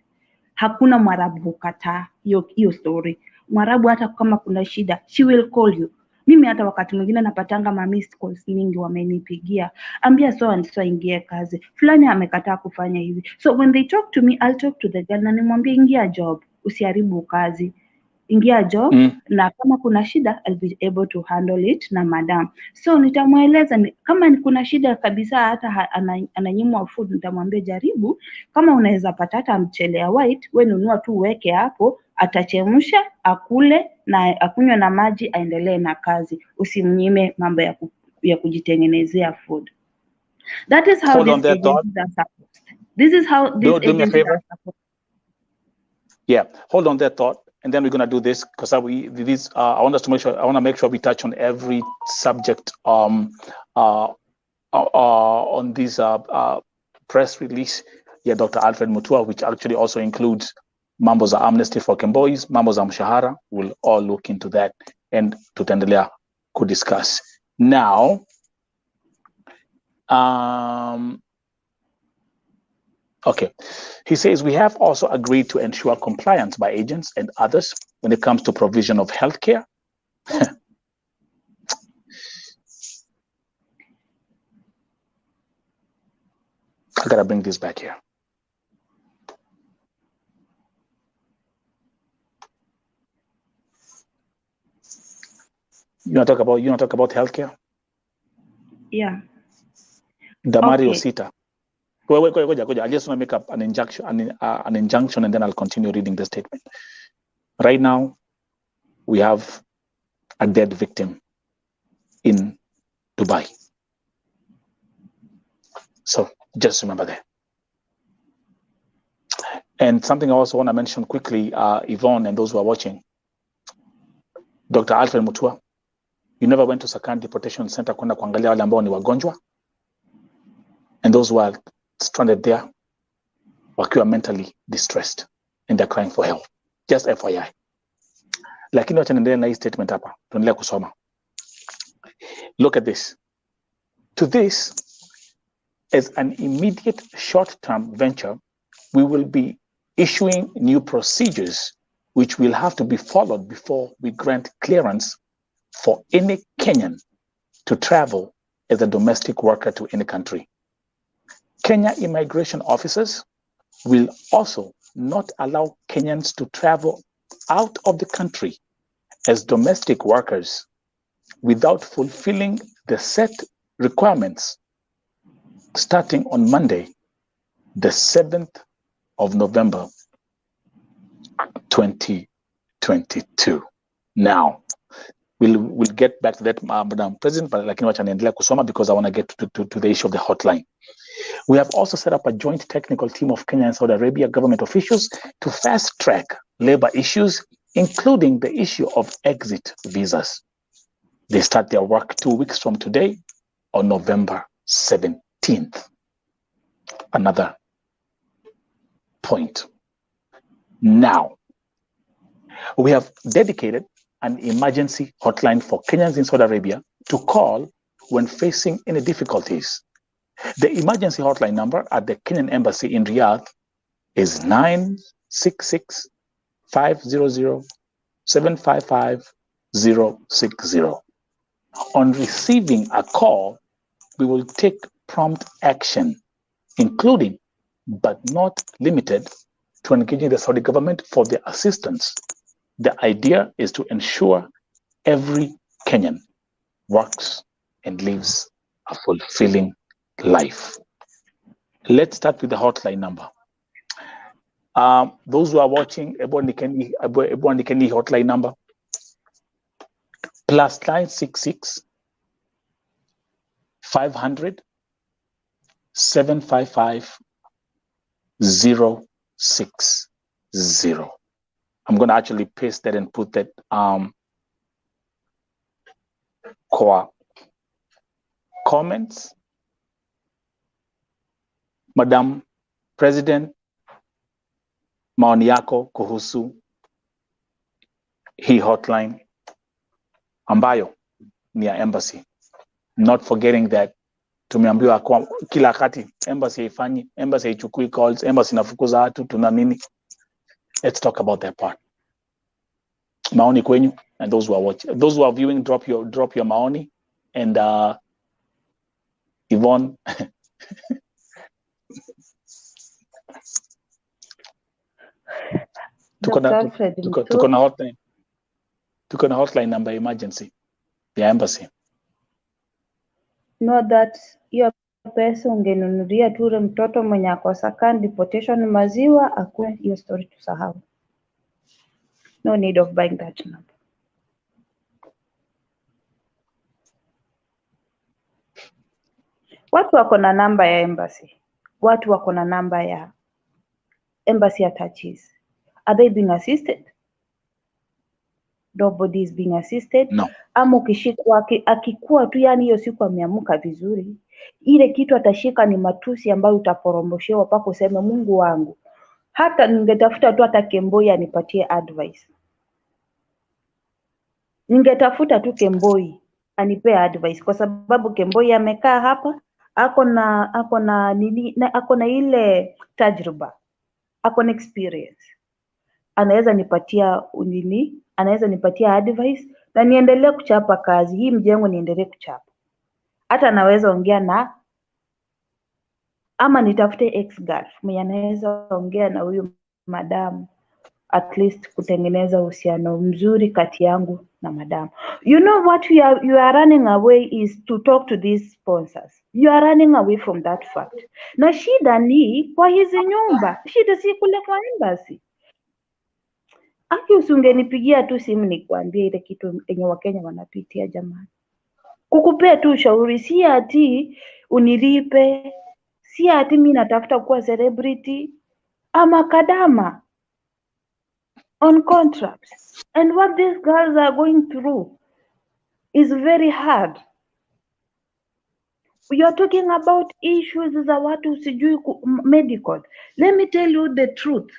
hakuna Mwarabu hukataa hiyo story. Mwarabu hata kama kuna shida, she will call you. Mimi hata wakati mwingine napatanga ma missed calls mingi, wamenipigia, ambia so and so ingie kazi, fulani amekataa kufanya hivi. So when they talk to me, I'll talk to the girl na nimwambie ingia job, usiharibu kazi, ingia job, na kama kuna shida I'll be able to handle it na madam. So nitamweleza kama kuna shida kabisa, hata ananyimwa food, nitamwambia jaribu, kama unaweza pata hata mchele ya white, wewe nunua tu weke hapo, atachemsha akule na akunywe na maji, aendelee na kazi, usimnyime mambo ya kujitengenezea food. That is how these agencies are supposed. This is how these agencies are supposed. Yeah, hold on that thought, and then we're going to do this because I want us to make sure. I want to make sure we touch on every subject on this press release. Yeah, Dr. Alfred Mutua, which actually also includes mambo za Amnesty for KEMBOIs, mambo za mshahara. We'll all look into that and tutaendelea could discuss. Now, okay, he says we have also agreed to ensure compliance by agents and others when it comes to provision of healthcare. I gotta bring this back here. You want to talk about healthcare? Yeah. Damari Osita. Wait. I just want to make up an injunction, and then I'll continue reading the statement. Right now, we have a dead victim in Dubai. So just remember that. And something I also want to mention quickly, Yvonne and those who are watching, Dr. Alfred Mutua, you never went to Sakani Deportation Center kwenda kuangalia wale ambao ni wagonjwa and those who are stranded there wakiwa mentally distressed and they're crying for help. Just FYI. Lakini wacha niendelee na hii statement hapa. Tuendelee kusoma. Look at this. To this, as an immediate short-term venture, we will be issuing new procedures which will have to be followed before we grant clearance for any Kenyan to travel as a domestic worker to any country. Kenya immigration officers will also not allow Kenyans to travel out of the country as domestic workers without fulfilling the set requirements starting on Monday, the 7th of November, 2022. Now, we'll get back to that, Madam President, but lakini wacha niendelea kusoma because I want to get to the issue of the hotline. We have also set up a joint technical team of Kenya and Saudi Arabia government officials to fast-track labor issues, including the issue of exit visas. They start their work 2 weeks from today on November 17th. Another point. Now, we have dedicated an emergency hotline for Kenyans in Saudi Arabia to call when facing any difficulties. The emergency hotline number at the Kenyan Embassy in Riyadh is 966-500-755-060. On receiving a call, we will take prompt action, including, but not limited to engaging the Saudi government for their assistance. The idea is to ensure every Kenyan works and lives a fulfilling life. Let's start with the hotline number. Those who are watching, everyone can hotline number +966 500 755 060. I'm going to actually paste that and put that core comments. Madam President, maoni yako kuhusu hii hotline ambayo ni ya embassy. Not forgetting that tumeambiwa kwa kila wakati embassy haifanyi, embassy haichukui calls, embassy inafukuza watu, tuna nini. Let's talk about that part. Maoni kwenyu, and those who are watching, those who are viewing, drop your maoni, and Yvonne. Tuko na hotline number emergency ya embassy. Know that hiyo pesa ungenunulia tu ule mtoto mwenye akosa deportation maziwa, akue hiyo story tusahau. No need of buying that number. Watu wako na namba ya embassy. Watu wako na namba ya embassy attaches. Are they being assisted? Nobody is being assisted. No. Ama ukishikwa akikuwa tu, yani hiyo siku ameamuka vizuri, ile kitu atashika ni matusi ambayo utaporomoshewa pako useme Mungu wangu. Hata ningetafuta tu hata Kemboi anipatie advice. Ningetafuta tu Kemboi anipea advice, kwa sababu Kemboi amekaa hapa, ako na ile tajriba, ako na experience. Anaweza nipatia advice na niendelee kuchapa kazi hii, mjengo niendelee kuchapa. Hata naweza ongea ama nitafute ex-girl mwenye anaweza ongea na huyu madam, at least kutengeneza uhusiano mzuri kati yangu na madam. You know what you are running away is to talk to these sponsors. You are running away from that fact. Na shida ni kwa hizi nyumba, shida si kule kwa embassy. Aki usingenipigia tu simu nikwambie ile kitu yenye Wakenya wanapitia jamani. Kukupea tu ushauri, si ati unilipe, si ati mimi natafuta kuwa celebrity ama kadama on contracts. And what these girls are going through is very hard. We are talking about issues za watu sijui medical. Let me tell you the truth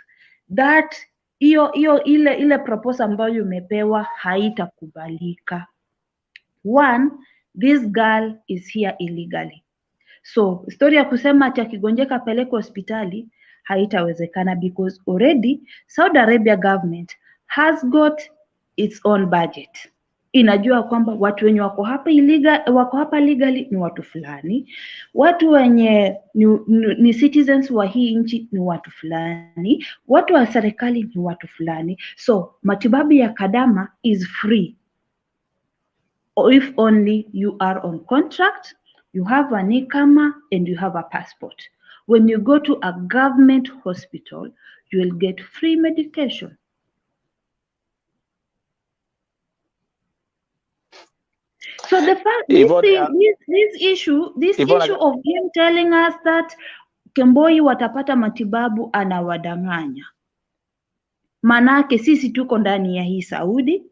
that ile proposal ambayo umepewa haitakubalika. One, this girl is here illegally. So story ya kusema ati akigonjeka peleke hospitali haitawezekana, because already Saudi Arabia government has got its own budget. inajua kwamba watu wenye wako hapa legally ni watu fulani, watu wenye ni citizens wa hii nchi ni watu fulani, watu wa serikali ni watu fulani. So matibabu ya kadama is free if only you are on contract, you have an ikama and you have a passport. When you go to a government hospital, you will get free medication. So the fact this issue of him telling us that Kemboi watapata matibabu anawadanganya. Manake sisi tuko ndani ya hii Saudi,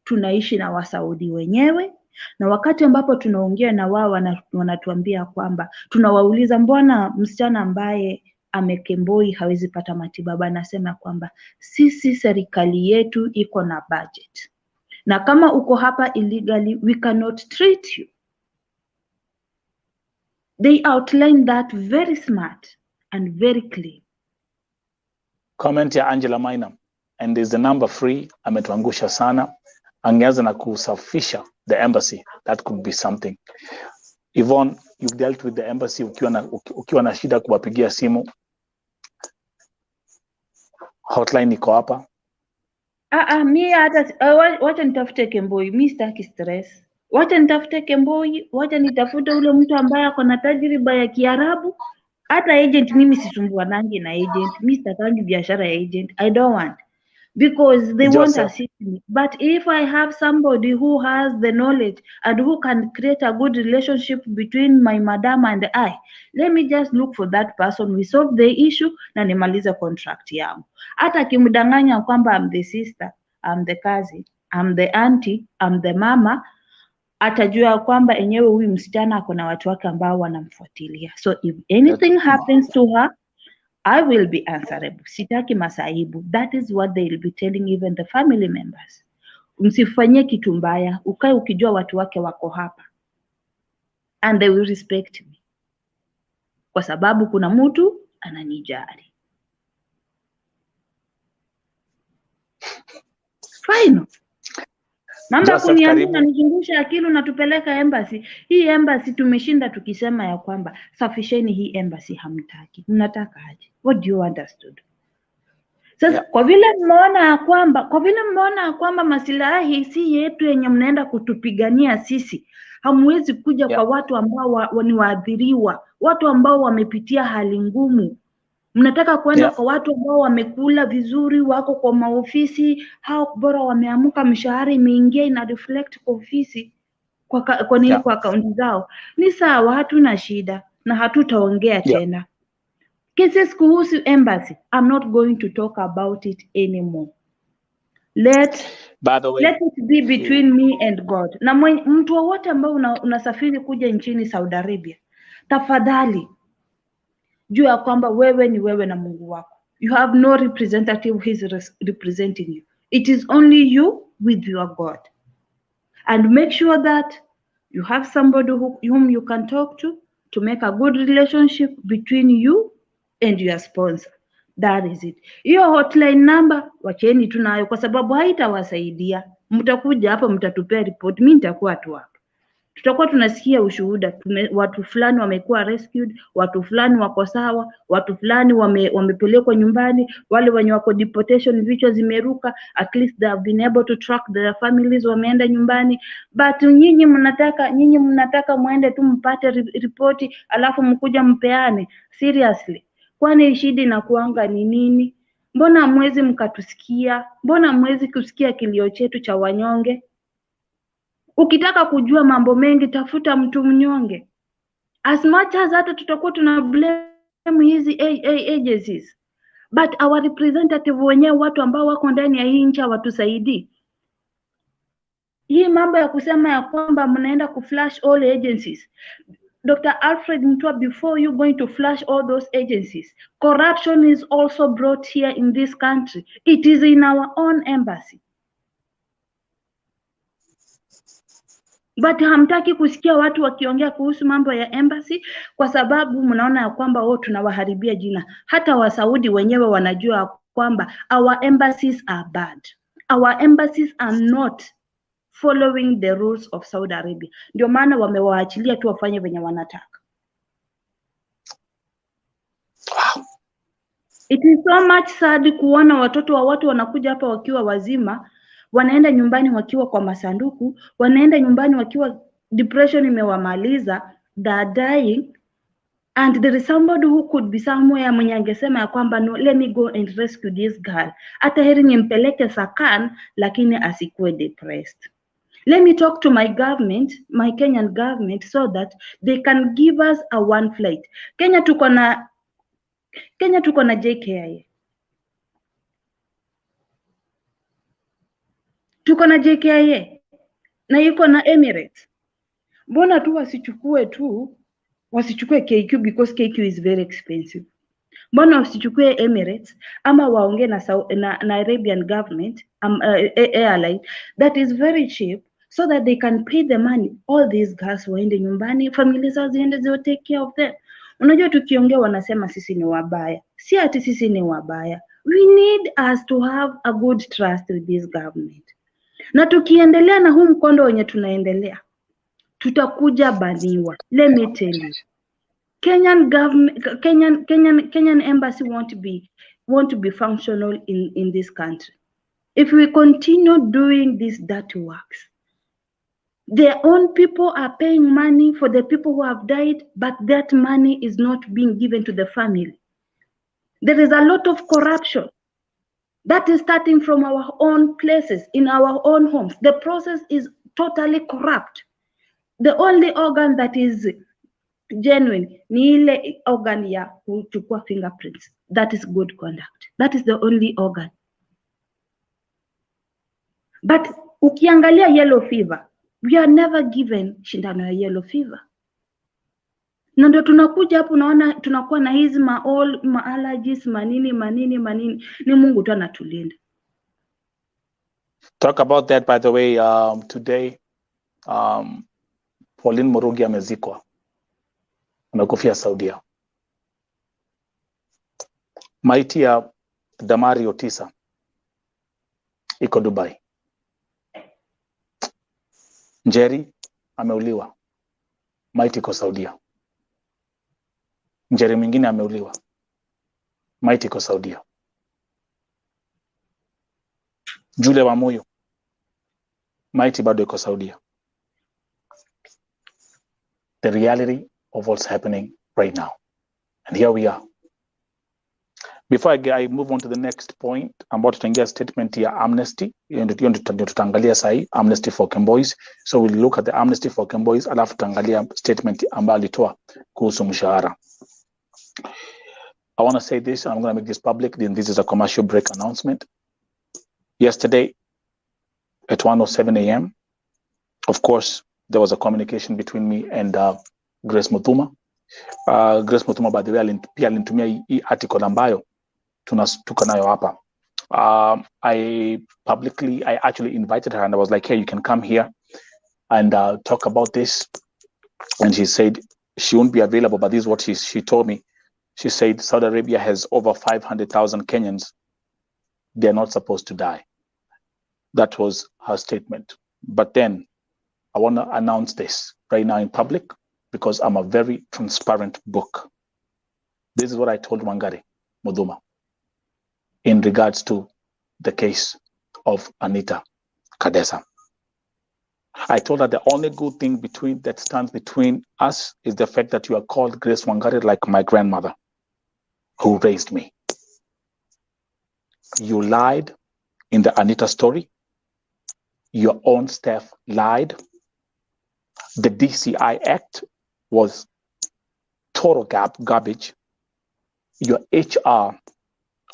tunaishi na Wasaudi wenyewe, na wakati ambapo tunaongea na wao wanatuambia kwamba tunawauliza mbona msichana ambaye amekemboi hawezi pata matibabu, anasema kwamba sisi serikali yetu iko na budget. Na kama uko hapa illegally, we cannot treat you. They outline that very smart and very clear. Comment ya Angela Maina, and there's the number free, ametuangusha sana. Angeanza na kusafisha the embassy, that could be something. Yvonne, you've dealt with the embassy ukiwa na shida kuwapigia simu. Hotline iko hapa. Mi hata wacha nitafute Kemboi, mi sitaki stress. Wacha nitafute Kemboi, wacha nitafute ule mtu ambaye ako na tajriba ya Kiarabu. Hata agent mimi sisumbuanangi na agent. Mimi sitakangi biashara ya agent. I don't want. Because they want to assist me. But if I have somebody who has the knowledge and who can create a good relationship between my madam and I, let me just look for that person. We solve the issue na nimalize contract yangu. Hata kimdanganya kwamba I'm the sister, I'm the cousin, I'm the auntie, I'm the mama, atajua kwamba enyewe huyu msichana ako na watu wake ambao wanamfuatilia. So if anything happens to her, I will be answerable. Sitaki masaibu. That is what they will be telling even the family members. Msifanyie kitu mbaya, ukae ukijua watu wake wako hapa. And they will respect me. Kwa sababu kuna mtu ananijali. Fine. Mambo kuniambia nanizungusha akili unatupeleka embassy. Hii embassy tumeshinda tukisema ya kwamba safisheni hii embassy, hamtaki. Mnataka aje? What do you want us to do? Sasa kwa vile mmeona kwamba masilahi si yetu yenye mnaenda kutupigania sisi, hamwezi kuja kwa watu ambao ni waathiriwa, watu ambao wamepitia hali ngumu. Mnataka kwenda kwa watu ambao wamekula vizuri, wako kwa maofisi, hao bora wameamuka, mshahara imeingia, ina reflect kwa ofisi, kwa nini kwa akaunti zao. Ni sawa, hatuna shida na hatutaongea tena. Cases kuhusu embassy, I'm not going to talk about it anymore. Let it be between me and God. Na mtu wote ambao unasafiri kuja nchini Saudi Arabia, tafadhali jua ya kwamba wewe ni wewe na Mungu wako. You have no representative who is representing you. It is only you with your God. And make sure that you have somebody whom you can talk to make a good relationship between you and your sponsor. That is it. Hiyo hotline number wacheni tunayo kwa sababu haitawasaidia. Mtakuja hapa mtatupea report, mimi nitakuwa tu hapa. Tutakuwa tunasikia ushuhuda, watu fulani wamekuwa rescued, watu fulani wako sawa, watu fulani wamepelekwa nyumbani, wale wenye wako deportation vichwa zimeruka, at least they have been able to track their families, wameenda nyumbani. But nyinyi mnataka muende tu mpate ripoti alafu mkuja mpeane. Seriously, kwani shida inakuanga ni nini? Mbona hamwezi mkatusikia? Mbona hamwezi kusikia kilio chetu cha wanyonge? Ukitaka kujua mambo mengi, tafuta mtu mnyonge. As much as hata tutakuwa tuna blame hizi agencies, but our representative wenyewe, watu ambao wako ndani ya hii nchi hawatusaidii. Hii mambo ya kusema ya kwamba mnaenda kuflash all agencies. Dr. Alfred Mutua, before you going to flash all those agencies, corruption is also brought here in this country. It is in our own embassy. But hamtaki kusikia watu wakiongea kuhusu mambo ya embassy kwa sababu mnaona ya kwamba tunawaharibia jina. Hata Wasaudi wenyewe wanajua kwamba our embassies are bad. Our embassies are not following the rules of Saudi Arabia. Ndio maana wamewaachilia tu wafanye venye wanataka. It is so much sad kuona watoto wa watu wanakuja hapa wakiwa wazima, wanaenda nyumbani wakiwa kwa masanduku, wanaenda nyumbani wakiwa depression imewamaliza, they are dying, and there is somebody who could be somewhere mwenye angesema ya kwamba no, let me go and rescue this girl. Hata heri nimpeleke Sakan, lakini asikuwe depressed. Let me talk to my government, my Kenyan government, so that they can give us a one flight. Kenya tuko na JKIA. Tuko na JKIA na yuko na Emirates. Mbona tu wasichukue KQ, because KQ is very expensive. Mbona wasichukue Emirates ama waongee na Arabian government airline that is very cheap, so that they can pay the money. All these girls waende nyumbani, familia zao ziende, they will take care of them. Unajua tukiongea wanasema sisi ni wabaya. Si ati sisi ni wabaya. We need us to have a good trust with this government. Na tukiendelea na huu mkondo wenye tunaendelea, tutakuja baniwa. Let me tell you. Kenyan government, Kenyan embassy won't be functional in this country if we continue doing these dirty works. Their own people are paying money for the people who have died, but that money is not being given to the family. There is a lot of corruption that is starting from our own places, in our own homes. The process is totally corrupt. The only organ that is genuine ni ile organ ya kuchukua fingerprints. That is good conduct. That is the only organ. But ukiangalia yellow fever, we are never given shindano ya yellow fever. Na ndio tunakuja hapo, unaona tunakuwa na hizi ma allergies manini. Ni Mungu tu anatulinda. Talk about that, by the way. Today Pauline Murugi amezikwa, amekufia Saudia. Maiti ya Damari Otisa iko Dubai. Njeri ameuliwa, maiti iko Saudia. Njeri mwingine ameuliwa, maiti iko Saudia. Julia Wamuyu, maiti bado iko Saudia. The reality of what's happening right now. And here we are. Before I move on to the next point, I'm about to get a statement here, Amnesty. Tutaangalia sahi, Amnesty for KEMBOIs. So we'll look at the Amnesty for KEMBOIs, alafu tutaangalia statement ambayo alitoa kuhusu mshahara. I want to say this, and I'm going to make this public, then this is a commercial break announcement. Yesterday, at 1:07 a.m., of course, there was a communication between me and Grace Mutua. Grace Mutua, by the way, pia alinitumia hii article ambayo tuko nayo hapa. I actually invited her and I was like, hey, you can come here and talk about this. And she said she won't be available, but this is what she told me. She said Saudi Arabia has over 500,000 Kenyans. They're not supposed to die. That was her statement. But then I want to announce this right now in public because I'm a very transparent book. This is what I told Wangari Muduma in regards to the case of Anita Kadesa. I told her the only good thing that stands between us is the fact that you are called Grace Wangari like my grandmother who raised me. You lied in the Anita story. Your own staff lied. The DCI Act was total garbage. Your HR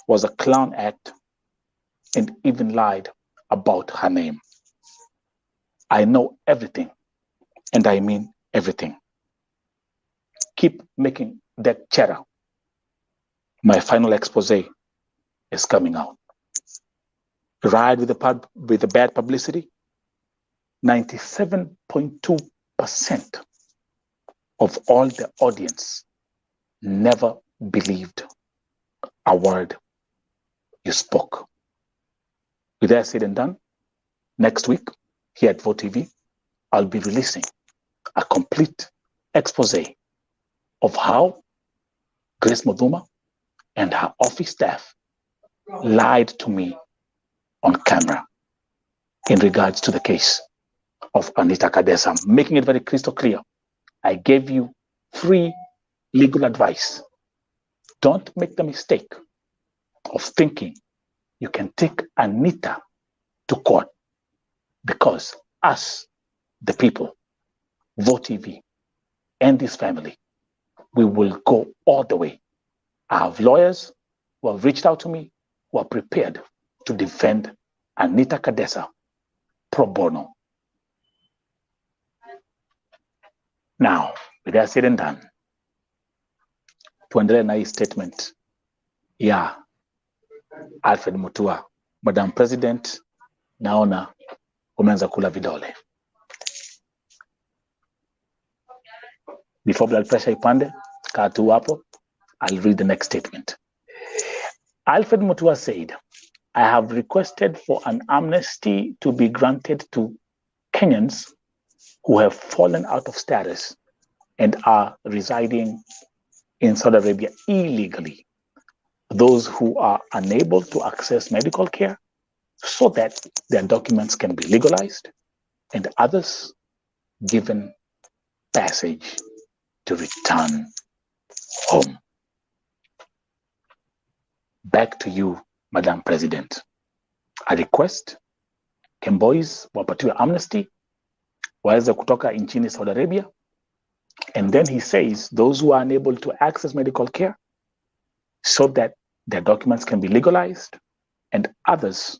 was a clown act and even lied about her name. I know everything, and I mean everything. Keep making that chatter. My final expose is coming out. Ride with the bad publicity. 97.2% of all the audience never believed a word you spoke. With that said and done, next week, here at Vote TV, I'll be releasing a complete expose of how Grace Mutua and her office staff lied to me on camera in regards to the case of Anita Kadesa, making it very crystal clear. I gave you free legal advice. Don't make the mistake of thinking you can take Anita to court, because us, the people, Vote TV, and this family, we will go all the way. I have lawyers who have reached out to me, who are prepared to defend Anita Kadesa pro bono. Now, with that said and done, tuendelee na hii statement ya Alfred Mutua. Madam President, naona umeanza kula vidole. Before blood pressure ipande, kaa tu hapo, I'll read the next statement. Alfred Mutua said, I have requested for an amnesty to be granted to Kenyans who have fallen out of status and are residing in Saudi Arabia illegally. Those who are unable to access medical care so that their documents can be legalized, and others given passage to return home. Back to you, Madam President. I request KEMBOIs wapatiwe amnesty, waweze kutoka nchini Saudi Arabia. And then he says those who are unable to access medical care so that their documents can be legalized, and others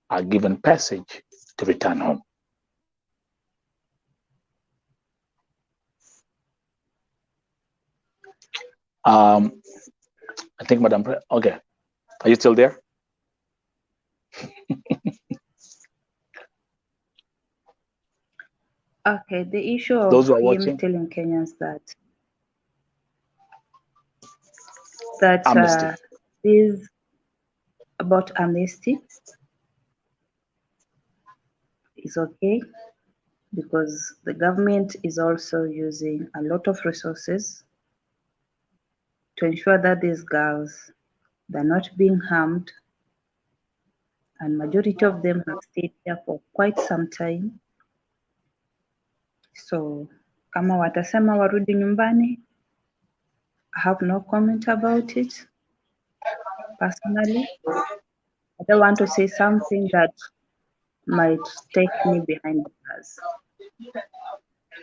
are given passage to return home. I think, Madam President, okay. Are you still there? Okay, the issue of Those who are him watching, telling Kenyans that amnesty. is about amnesty is okay, because the government is also using a lot of resources to ensure that these girls, they're not being harmed, and majority of them have stayed here for quite some time. So kama watasema warudi nyumbani, I have no comment about it. Personally, I don't want to say something that might take me behind the bars.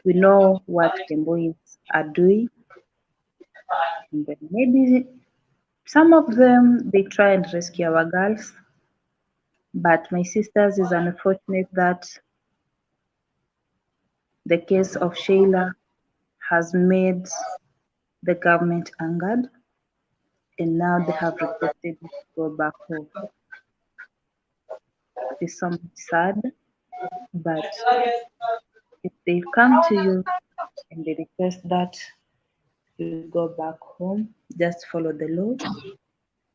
We know what KEMBOIs are doing, and then maybe some of them, they try and rescue our girls. But my sisters, is unfortunate that the case of Sheila has made the government angered, and now they have requested to go back home. It's somewhat sad, but if they come to you and they request that you go back home, just follow the law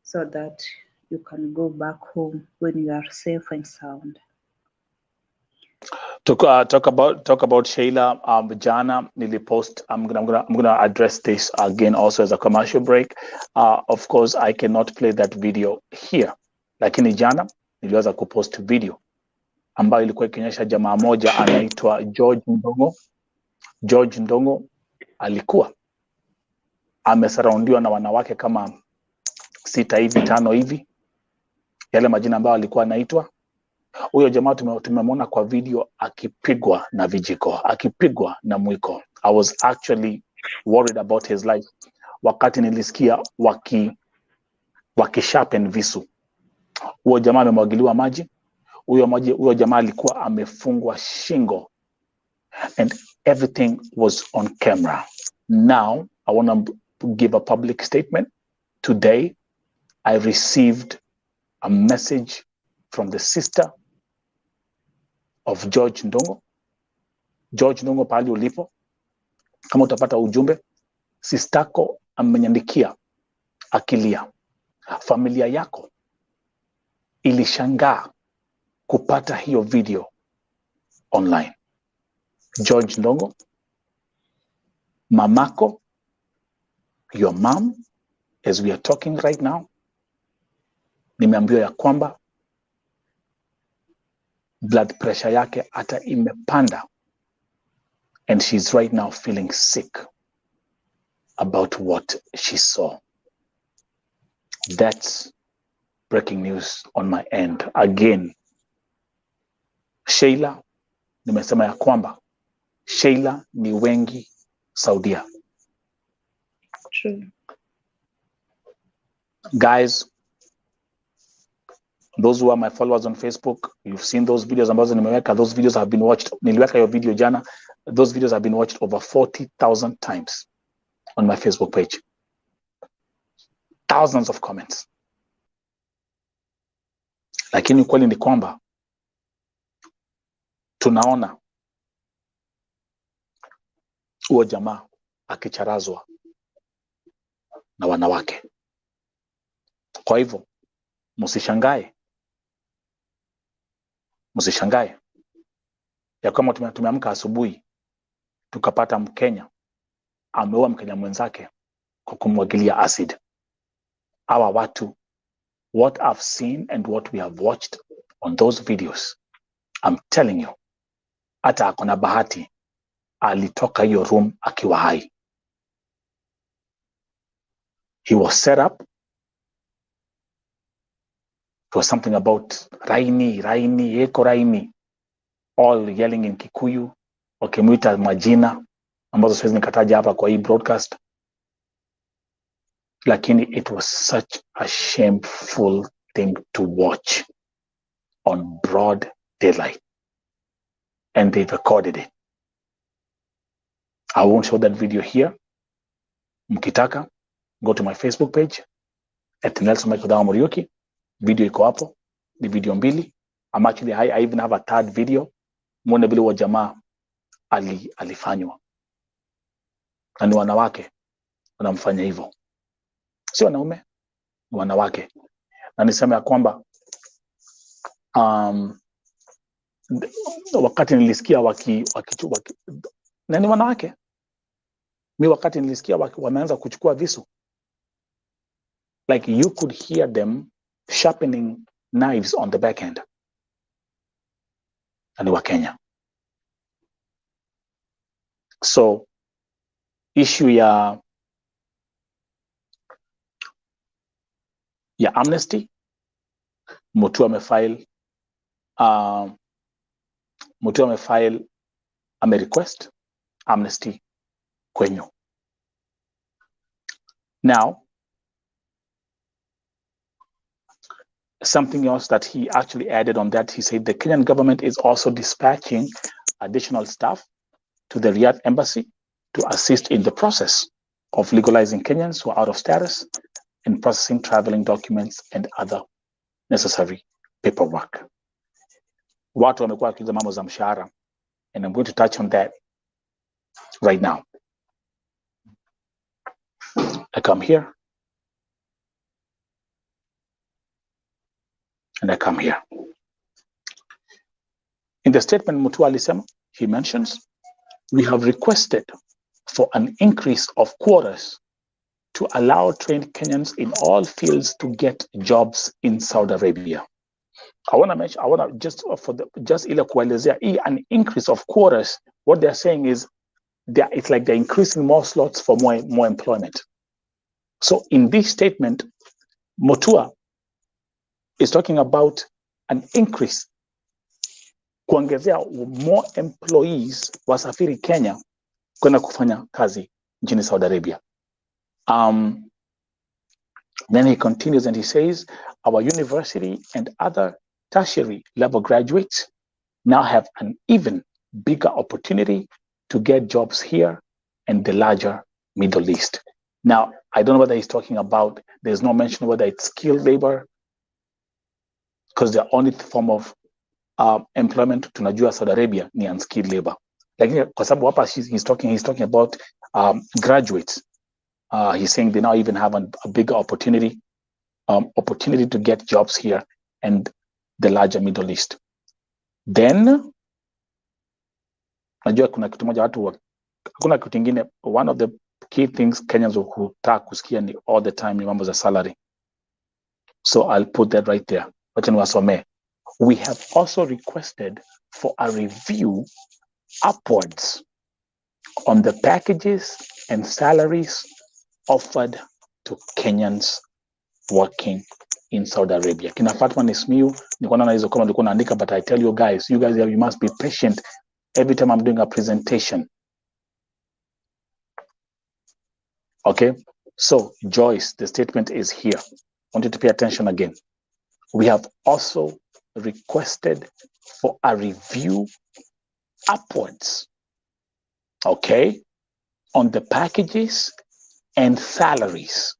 so that you can go back home when you are safe and sound. Talk about Sheila. Jana nilipost. I'm gonna address this again also as a commercial break. Of course, I cannot play that video here, lakini jana niliweza kupost video ambayo ilikuwa ikionyesha jamaa moja anaitwa George Ndongo. George Ndongo alikuwa amesaraundiwa na wanawake kama 6 hivi 5 hivi, yale majina ambayo alikuwa anaitwa. Huyo jamaa tumemwona kwa video akipigwa na vijiko, akipigwa na mwiko. I was actually worried about his life wakati nilisikia wakisharpen visu. Huyo jamaa amemwagiliwa maji. Huyo jamaa alikuwa amefungwa shingo, and everything was on camera. Now I want to give a public statement. Today I received a message from the sister of George Ndongo. George Ndongo, pali ulipo, kama utapata ujumbe, sistako amenyandikia akilia. Familia yako ilishangaa kupata hiyo video online. George Ndongo, mamako, your mom, as we are talking right now, nimeambiwa ya kwamba blood pressure yake hata imepanda, and she's right now feeling sick about what she saw. That's breaking news on my end. Again, Sheila, nimesema ya kwamba Sheila ni wengi Saudia. True. Guys, those who are my followers on Facebook, you've seen those videos ambazo nimeweka. Those videos have been watched. Niliweka your video jana. Those videos have been watched over 40,000 times on my Facebook page. Thousands of comments. Lakini kweli ni kwamba tunaona huo jamaa akicharazwa na wanawake. Kwa hivyo msishangae ya kama tumeamka asubuhi tukapata Mkenya ameua Mkenya mwenzake kwa kumwagilia acid. Hawa watu, what I've seen and what we have watched on those videos, I'm telling you, hata akona bahati alitoka hiyo room akiwa hai. He was set up. It was something about Raini, Eko Raini, all yelling in Kikuyu, wakimuita majina ambazo siwezi nikataja hapa kwa hii broadcast. Lakini it was such a shameful thing to watch on broad daylight. And they recorded it. I won't show that video here. Mkitaka, go to my Facebook page at Nelson Michael Dawa Muriuki. Video iko hapo. Ni video mbili. I even have a third video. Mwone vile wa jamaa alifanywa. Na ni wanawake wanamfanya hivyo. Si wanaume, ni wanawake. Na nisema ya kwamba wakati nilisikia na ni wanawake. Wakati nilisikia wameanza kuchukua visu, like you could hear them sharpening knives on the back end. And wa Kenya. So issue ya Amnesty, Mutua amefile request Amnesty kwenyu. Now, something else that he actually added on that, he said the Kenyan government is also dispatching additional staff to the Riyadh embassy to assist in the process of legalizing Kenyans who are out of status and processing traveling documents and other necessary paperwork. Watu wamekuwa wakiuliza mambo za mshahara, and I'm going to touch on that right now. I come here and I come here. In the statement Mutua alisema, he mentions, we have requested for an increase of quotas to allow trained Kenyans in all fields to get jobs in Saudi Arabia. I want to just ile kuelezea an increase of quotas. What they're saying is it's like they're increasing more slots for more employment. So in this statement, Mutua is talking about an increase, kuongezea more employees wasafiri Kenya kwenda kufanya kazi nchini Saudi Arabia. Then he continues and he says, our university and other tertiary level graduates now have an even bigger opportunity to get jobs here and the larger Middle East. Now, I don't know whether he's talking about, there's no mention whether it's skilled labor, because the only form of employment tunajua Saudi Arabia ni unskilled labor. Lakini kwa sababu hapa he's talking about graduates. He's saying they now even have a bigger opportunity to get jobs here and the larger Middle East. Then Najua kuna kitu moja hakuna kitu kingine. One of the key things Kenyans hutaka kusikia ni all the time ni mambo za salary. So I'll put that right there. Wacha niwasomee. We have also requested for a review upwards on the packages and salaries offered to Kenyans working in Saudi Arabia. Kina Fatma Nismiu, nilikuwa naona hizo kama nilikuwa naandika, but I tell you guys, you must be patient every time I'm doing a presentation. Okay, so Joyce, the statement is here. I want you to pay attention again. We have also requested for a review upwards, okay, on the packages and salaries.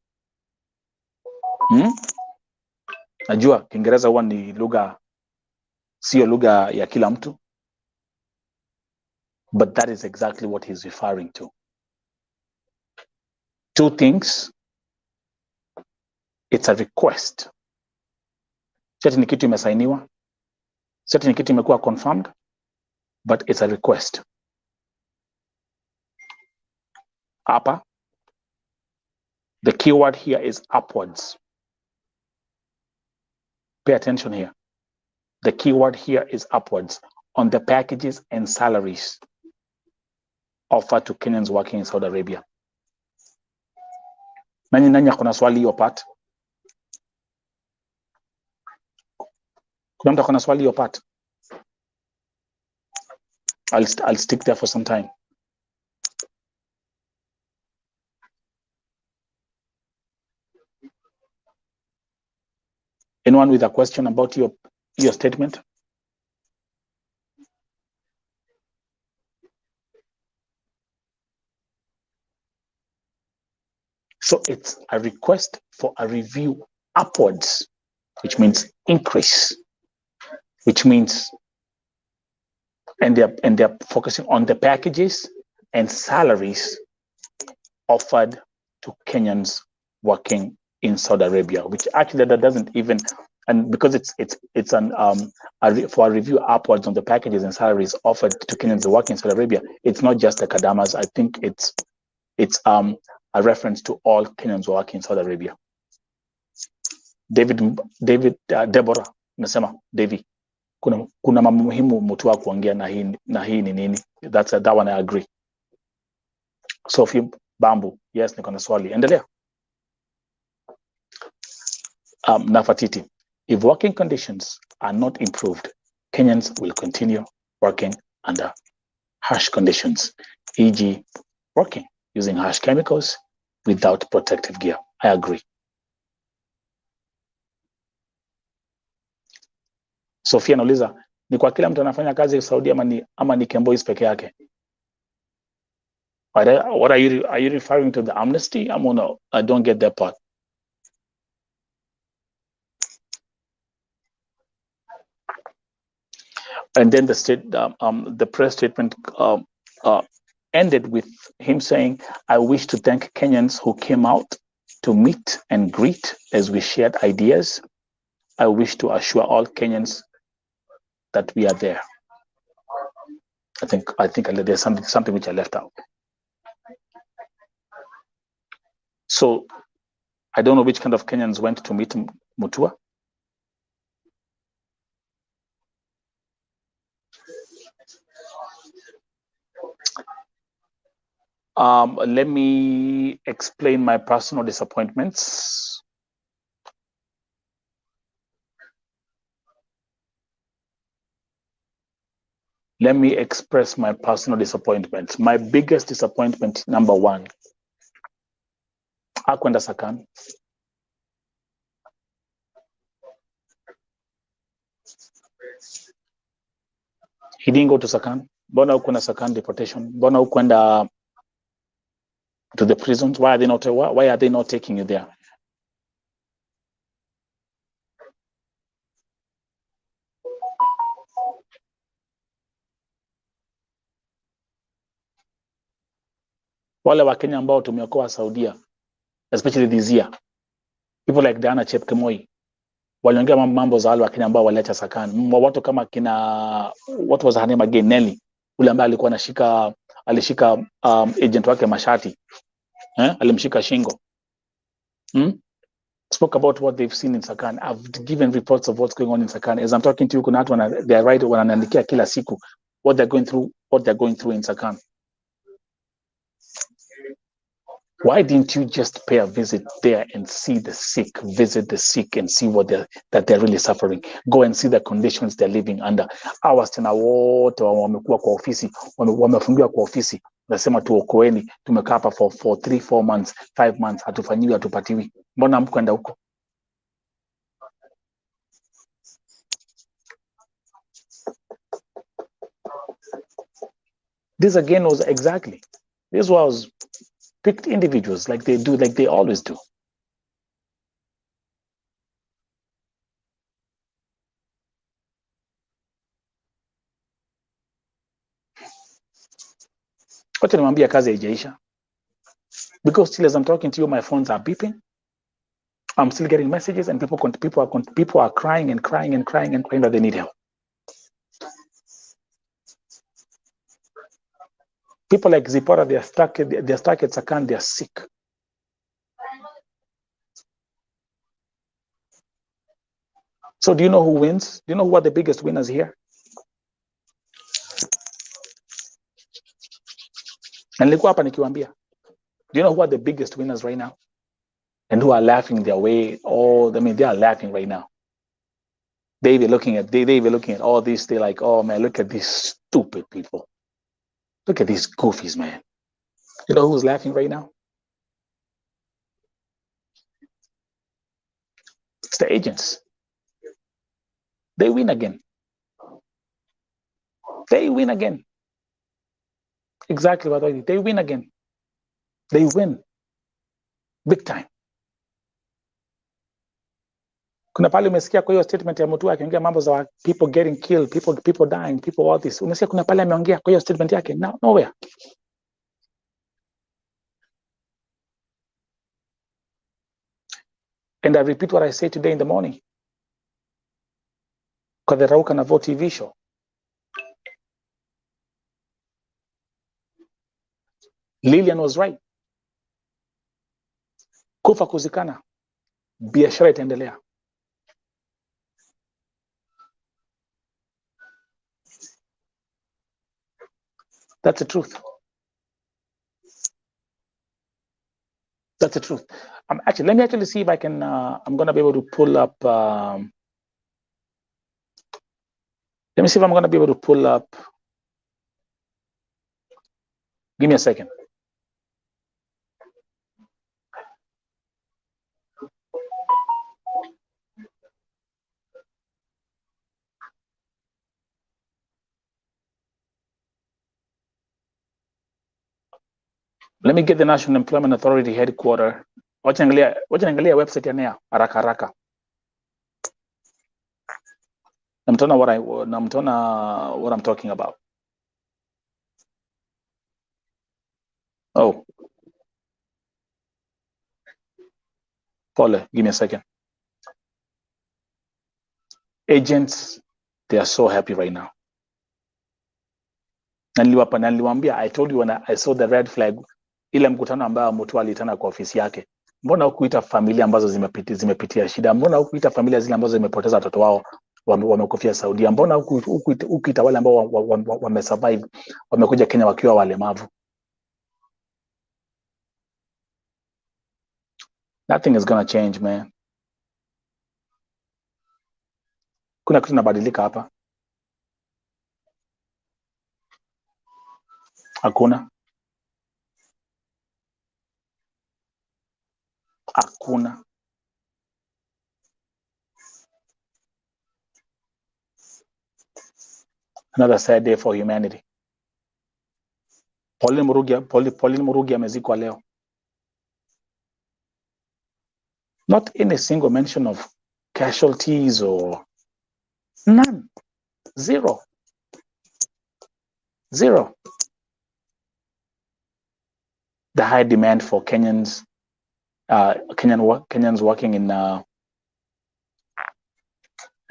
Najua Kiingereza huwa ni lugha, sio lugha ya kila mtu, but that is exactly what he's referring to. Two things. It's a request. Seti ni kitu imesainiwa, seti ni kitu imekuwa confirmed, but it's a request. Hapa, the keyword here is upwards. Pay attention here. The keyword here is upwards on the packages and salaries offered to Kenyans working in Saudi Arabia. Nani akona swali hiyo part? Kuna mtu akona swali hiyo part? I'll stick there for some time. Anyone with a question about your statement? So it's a request for a review upwards, which means increase, which means, and they're focusing on the packages and salaries offered to Kenyans working in Saudi Arabia, which actually that doesn't even, and because it's an for a review upwards on the packages and salaries offered to Kenyans working in Saudi Arabia, it's not just the Kadamas. I think it's a reference to all Kenyans working in Saudi Arabia. Deborah, nasema David, kuna mambo muhimu Mutua kuongea na hii ni nini? That one I agree. Sophie Bambu, yes, niko na swali. Endelea. Nafatiti, if working conditions are not improved, Kenyans will continue working under harsh conditions, e.g. working using harsh chemicals without protective gear. I agree. Sophia nauliza, ni kwa kila mtu anafanya kazi Saudi ama ni KEMBOIs peke yake? What are you referring to, the Amnesty? No, I don't get that part. And then the press statement ended with him saying, I wish to thank Kenyans who came out to meet and greet as we shared ideas. I wish to assure all Kenyans that we are there. I think there's something which I left out. So I don't know which kind of Kenyans went to meet Mutua. Let me explain my personal disappointments. Let me express my personal disappointments. My biggest disappointment, number one, hakwenda Sakan. He didn't go to Sakan. Mbona hukwenda Sakan deportation? Mbona hukwenda to the prisons? Why are they not taking you there? Wale wa Kenya ambao tumeokoa Saudia, especially this year, people like Diana Chepkemoi, waliongea mambo za wale wa Kenya ambao waliacha Sakan. Watu kama kina, what was her name again, Nelly. ule ambaye alikuwa alishika agent wake mashati, alimshika shingo. Spoke about what they've seen in Sakan. I've given reports of what's going on in Sakan. As I'm talking to you, kuna watu they are right wananiandikia kila siku what they're going through in Sakan. Why didn't you just pay a visit there and see the sick, visit the sick and see that they're really suffering? Go and see the conditions they're living under. Hours tena wote wamekuwa kwa ofisi, wamefungiwa kwa ofisi. Nasema tuokoeni, tumekaa hapa for 3, 4 months, 5 months, hatufanyiwi, hatupatiwi. Mbona mkwenda huko? This again was exactly, this was picked individuals like they always do. Wacha nimwambia kazi haijaisha. Because still as I'm talking to you, my phones are beeping. I'm still getting messages and people are crying and crying and crying and crying that they need help. People like Zipporah, they're stuck at Sakan, they're sick. So do you know who wins? Do you know who are the biggest winners here? And nilikuwa hapa nikiwaambia, do you know who are the biggest winners right now? And who are laughing their way? They are laughing right now. They be looking at all this, they're like, oh man, look at these stupid people. Look at these goofies, man. You know who's laughing right now? It's the agents. They win again. They win again. Exactly what I did. They win again. They win. Big time. Kuna pale umesikia kwa hiyo statement ya Mutua akiongea mambo za people getting killed, people dying, people all this. Umesikia kuna pale ameongea kwa hiyo statement yake? No, nowhere. And I repeat what I said today in the morning. Kwa the Rauka na Vote TV show. Lillian was right. Kufa kuzikana. Biashara itaendelea. That's the truth. That's the truth. Let me actually see if I can, I'm going to be able to pull up, let me see if I'm going to be able to pull up. Give me a second. Let me get the National Employment Authority headquarter. Wacha niangalia website ya NEA haraka. Namtona what I'm talking about. Oh. Pole, give me a second. Agents, they are so happy right now. Niliwaambia, I told you when I saw the red flag, ile mkutano ambao Mutua alitana kwa ofisi yake. Mbona hukuita familia ambazo zimepitia shida? Mbona hukuita familia zile ambazo zimepoteza watoto wao wamekufia Saudia? Mbona hukuita wale ambao wamesurvive wamekuja Kenya wakiwa walemavu? Nothing is gonna change, man. Kuna kitu inabadilika hapa? Hakuna. Another sad day for humanity. Pauline Murugi amezikwa leo. Not in a single mention of casualties or none. Zero. The high demand for Kenyans working in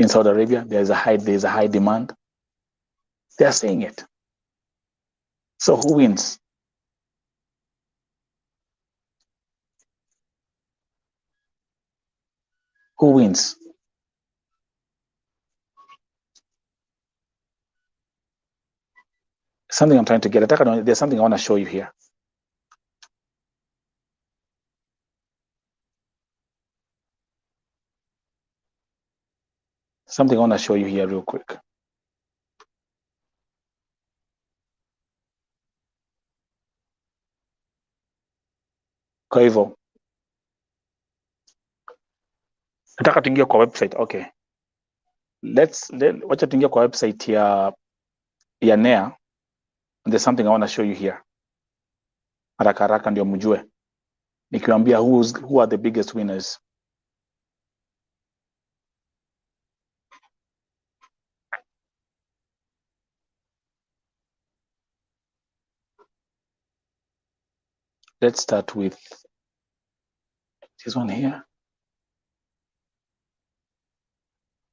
Saudi Arabia, there's a high demand. They are saying it. So who wins? Who wins? Something I'm trying to get. There's something I want to show you here. Something I want to show you here real quick. Kwa hivyo nataka tuingie kwa website. Okay, wacha tuingie kwa website ya NEA. There's something I want to show you here. Haraka haraka ndio mjue. Nikiwaambia who are the biggest winners. Let's start with this one here.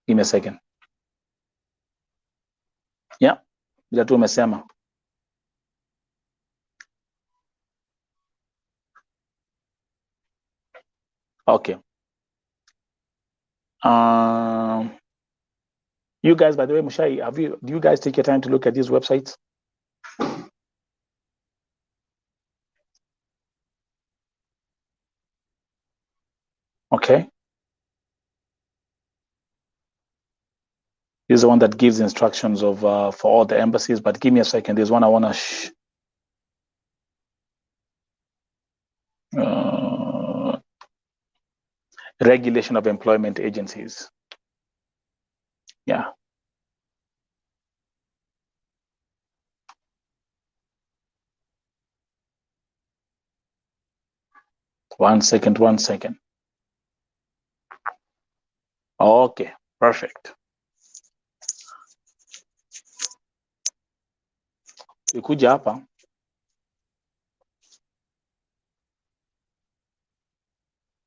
Give me a second. Yeah, bila tu umesema. Okay. You guys, by the way, Mushai, do you guys take your time to look at these websites? Okay. This is the one that gives instructions of for all the embassies, but give me a second. There's one I want to regulation of employment agencies. Yeah. One second. Okay, perfect. Ikuja hapa.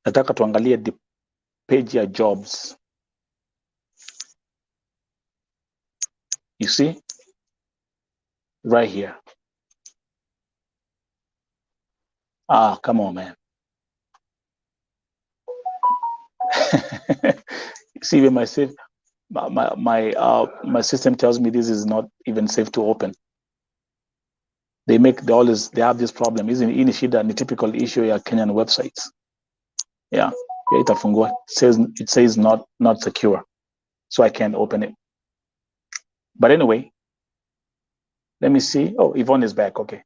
Nataka tuangalie the page ya jobs. You see? Right here. Ah, come on, man. See, when my system tells me this is not even safe to open. They have this problem. Isn't ini shida ni typical issue ya Kenyan websites. Yeah, itafungua. It says not secure. So I can't open it. But anyway, let me see. Oh, Yvonne is back. Okay.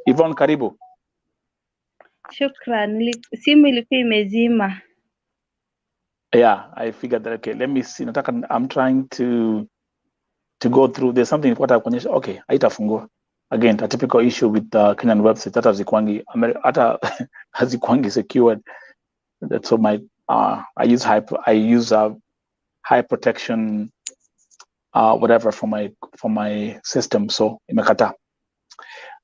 Yvonne, karibu. Shukran. Simu ilikuwa imezima. Yeah, I figured that. Okay, let me see. I'm trying to go through. There's something what I kuonyesha. Okay, haitafungua. Again, a typical issue with Kenyan websites. Hata hazikwangi secured. That's so my I use high protection whatever for my system, so imekata.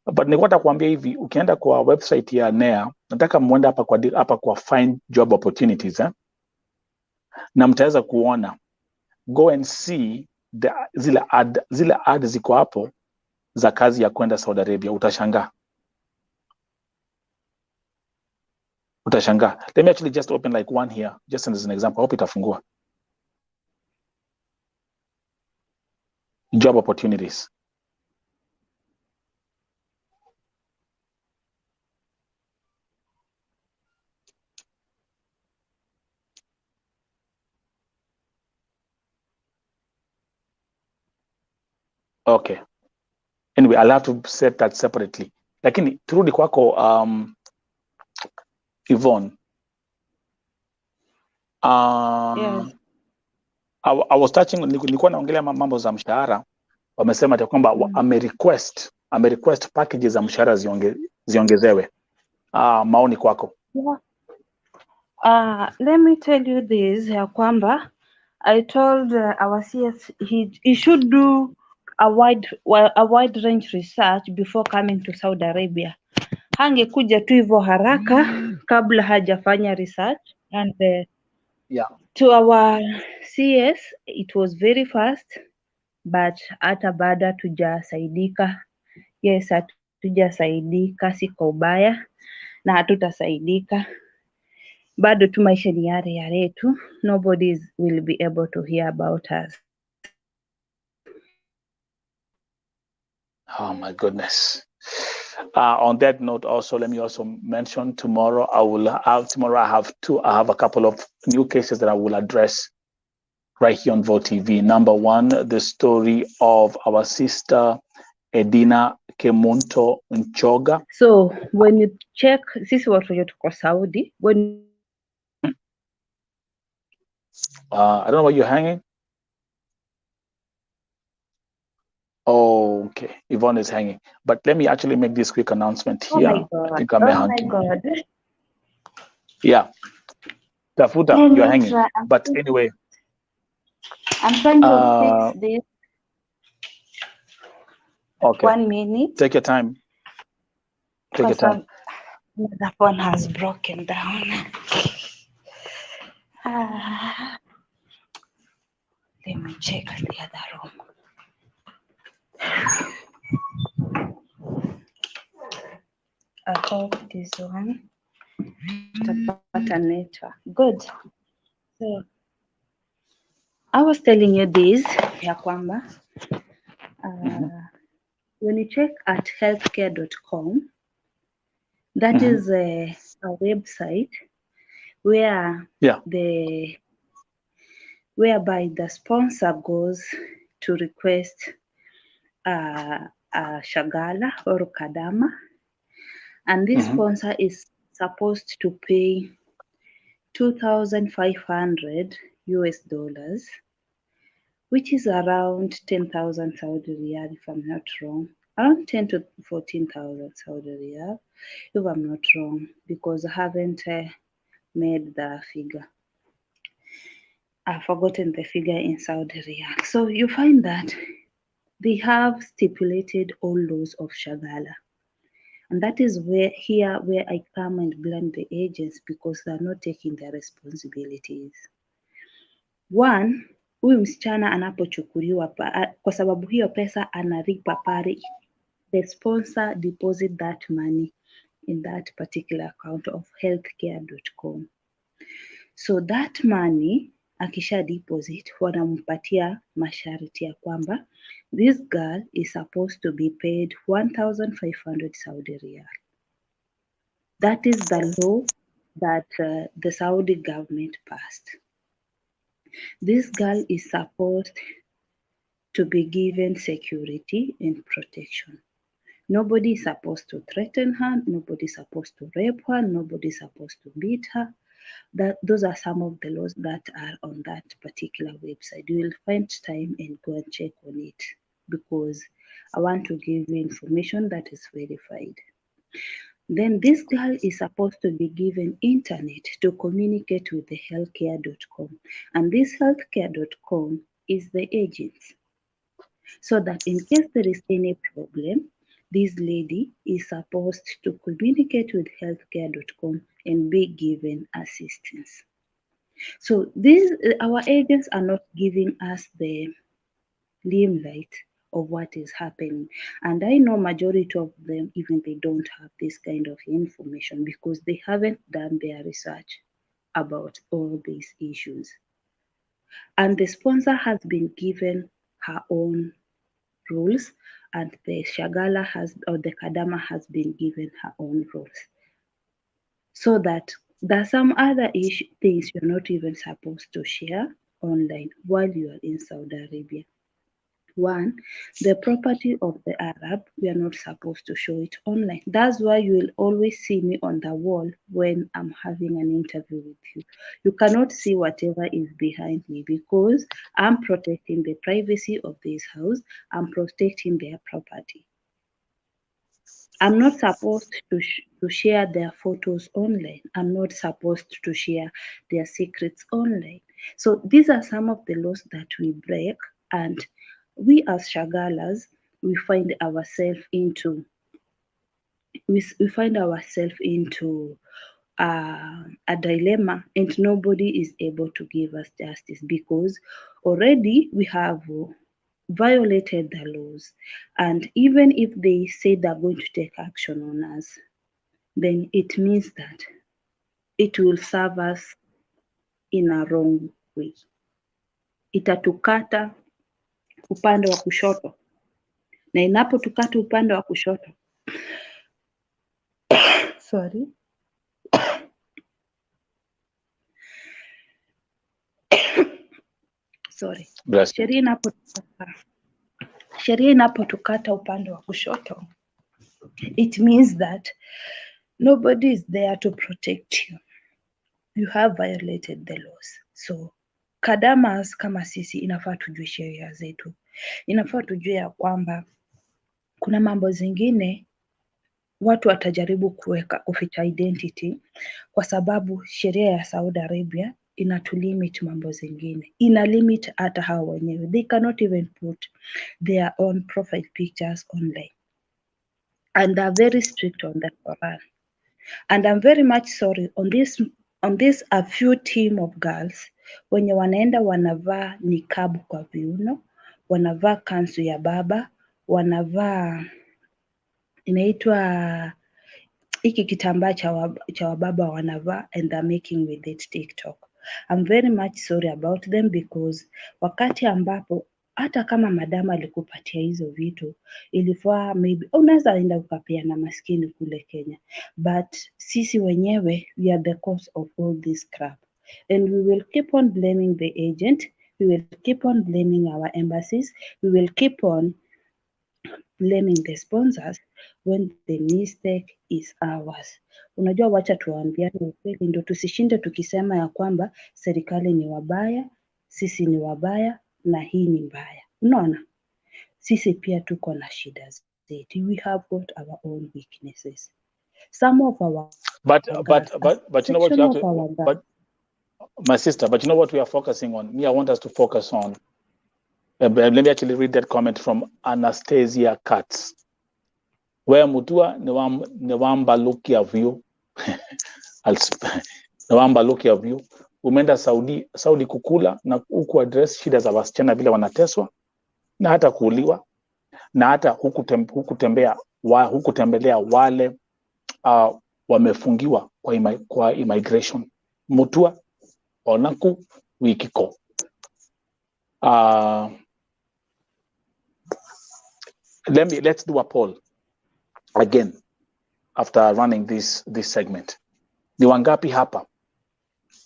But nilikuwa kuambia hivi, ukienda kwa website ya NEA, nataka muende hapa kwa find job opportunities na mtaweza kuona, go and see zile ad ziko hapo za kazi ya kwenda Saudi Arabia. Utashangaa. Let me actually just open like one here, just as an example. Hope itafungua. Job opportunities. Okay. Anyway, I'll have to set that separately. Lakini turudi kwako Yvonne. Yes. I was touching, nilikuwa naongelea mambo za mshahara. Wamesema ati kwamba amerequest packages za mshahara ziongezewe. Maoni kwako? Let me tell you this, ya kwamba I told our CS he should do a wide range research before coming to Saudi Arabia. Hangekuja tu hivyo haraka kabla hajafanya research, and Yeah. to our CS it was very fast. but hata bado hatujasaidika. Yes, hatujasaidika, si kwa ubaya na hatutasaidika. Bado tu maisha ni yale yale tu. Nobody will be able to hear about us. Oh my goodness. On that note, also let me also mention tomorrow. I have a couple of new cases that I will address right here on Vote TV. Number one, the story of our sister Edina Kemunto Nchoga. So when you check, sisi watu wenye tuko Saudi, when you check I don't know why you're hanging. Oh, okay. Yvonne is hanging. But let me actually make this quick announcement oh here. my I god, think I'm oh my hunting. god. Yeah. Tafuta, Let you're me hanging. try. But anyway, I'm trying to fix this. okay. 1 minute. Take your time. Take your time. That one has broken down. Ah, let me check the other room. I hope this one tutapata network. Good. So I was telling you this ya kwamba when you check at healthcare.com, that is a website where whereby the sponsor goes to request a shagala or kadama, and this sponsor is supposed to pay 2,500 US dollars, which is around 10,000 Saudi riyal, if I'm not wrong. Around 10 to 14,000 Saudi riyal, if I'm not wrong, because I haven't made the figure. I've forgotten the figure in Saudi riyal. So you find that they have stipulated all laws of shagala. And that is where I come and blame the agents, because they're not taking their responsibilities. One, huyu msichana anapochukuliwa kwa sababu hiyo pesa analipa pale, the sponsor deposit that money in that particular account of healthcare.com. So that money akisha deposit, wanampatia masharti ya kwamba this girl is supposed to be paid 1,500 Saudi riyal. That is the law that the Saudi government passed. This girl is supposed to be given security and protection. Nobody is supposed to threaten her, nobody is supposed to rape her, nobody is supposed to beat her. Those are some of the laws that are on that particular website. You will find time and go and check on it, because I want to give you information that is verified. Then this girl is supposed to be given internet to communicate with the healthcare.com. And this healthcare.com is the agents. So that in case there is any problem, this lady is supposed to communicate with healthcare.com and be given assistance. So our agents are not giving us the limelight of what is happening. And I know majority of them, even they don't have this kind of information, because they haven't done their research about all these issues. And the sponsor has been given her own rules, and the shagala or the kadama has been given her own rules. So that there are some other things you're not even supposed to share online while you are in Saudi Arabia. One, the property of the Arab, we are not supposed to show it online. That's why you will always see me on the wall when I'm having an interview with you. You cannot see whatever is behind me, because I'm protecting the privacy of this house. I'm protecting their property. I'm not supposed to share their photos online. I'm not supposed to share their secrets online. So these are some of the laws that we break, and we as shagalas, we find ourselves into a dilemma, and nobody is able to give us justice, because already we have violated the laws, and even if they say they're going to take action on us, then it means that it will serve us in a wrong way. Itatukata upande wa kushoto, na inapotukata upande wa kushoto sorry sorry Bless you. sheria inapotukata upande wa kushoto, it means that nobody is there to protect you. You have violated the laws. So kadamas kama sisi inafaa tujue sheria zetu, inafaa tujue ya kwamba kuna mambo zingine watu watajaribu kuficha identity, kwa sababu sheria ya Saudi Arabia inatulimit mambo zingine, ina limit hata hao wenyewe. They cannot even put their own profile pictures online, and they're very strict on the Quran. And I'm very much sorry on this a few team of girls wenye wanaenda wanavaa nikabu kwa viuno, wanavaa kanzu ya baba, wanavaa inaitwa hiki kitambaa cha wababa wanavaa, and they're making with it TikTok. I'm very much sorry about them, because wakati ambapo hata kama madama alikupatia hizo vitu, ilifaa maybe unaweza enda ukapeana maskini kule Kenya, but sisi wenyewe we are the cause of all this crap, and we will keep on blaming the agent, we will keep on blaming our embassies, we will keep on blaming the sponsors when the mistake is ours. Unajua, wacha tuambiane ukweli, ndio tusishinde tukisema ya kwamba serikali ni wabaya, sisi ni wabaya na hii ni mbaya. Unaona, sisi pia tuko na shida zetu. We have got our own weaknesses. Some of our But girls, you know what you have to, but my sister, but you know what we are focusing on? Me, I want us to focus on. Let me actually read that comment from Anastasia Katz. Where Mutua Newamba look of you. Newamba look of you. Umeenda Saudi kukula na huku address shida za wasichana vile wanateswa na hata kuuliwa na hata hukutembelea wale wamefungiwa kwa immigration. Mutua onaku wikiko. Let's do a poll again after running this segment. Ni wangapi hapa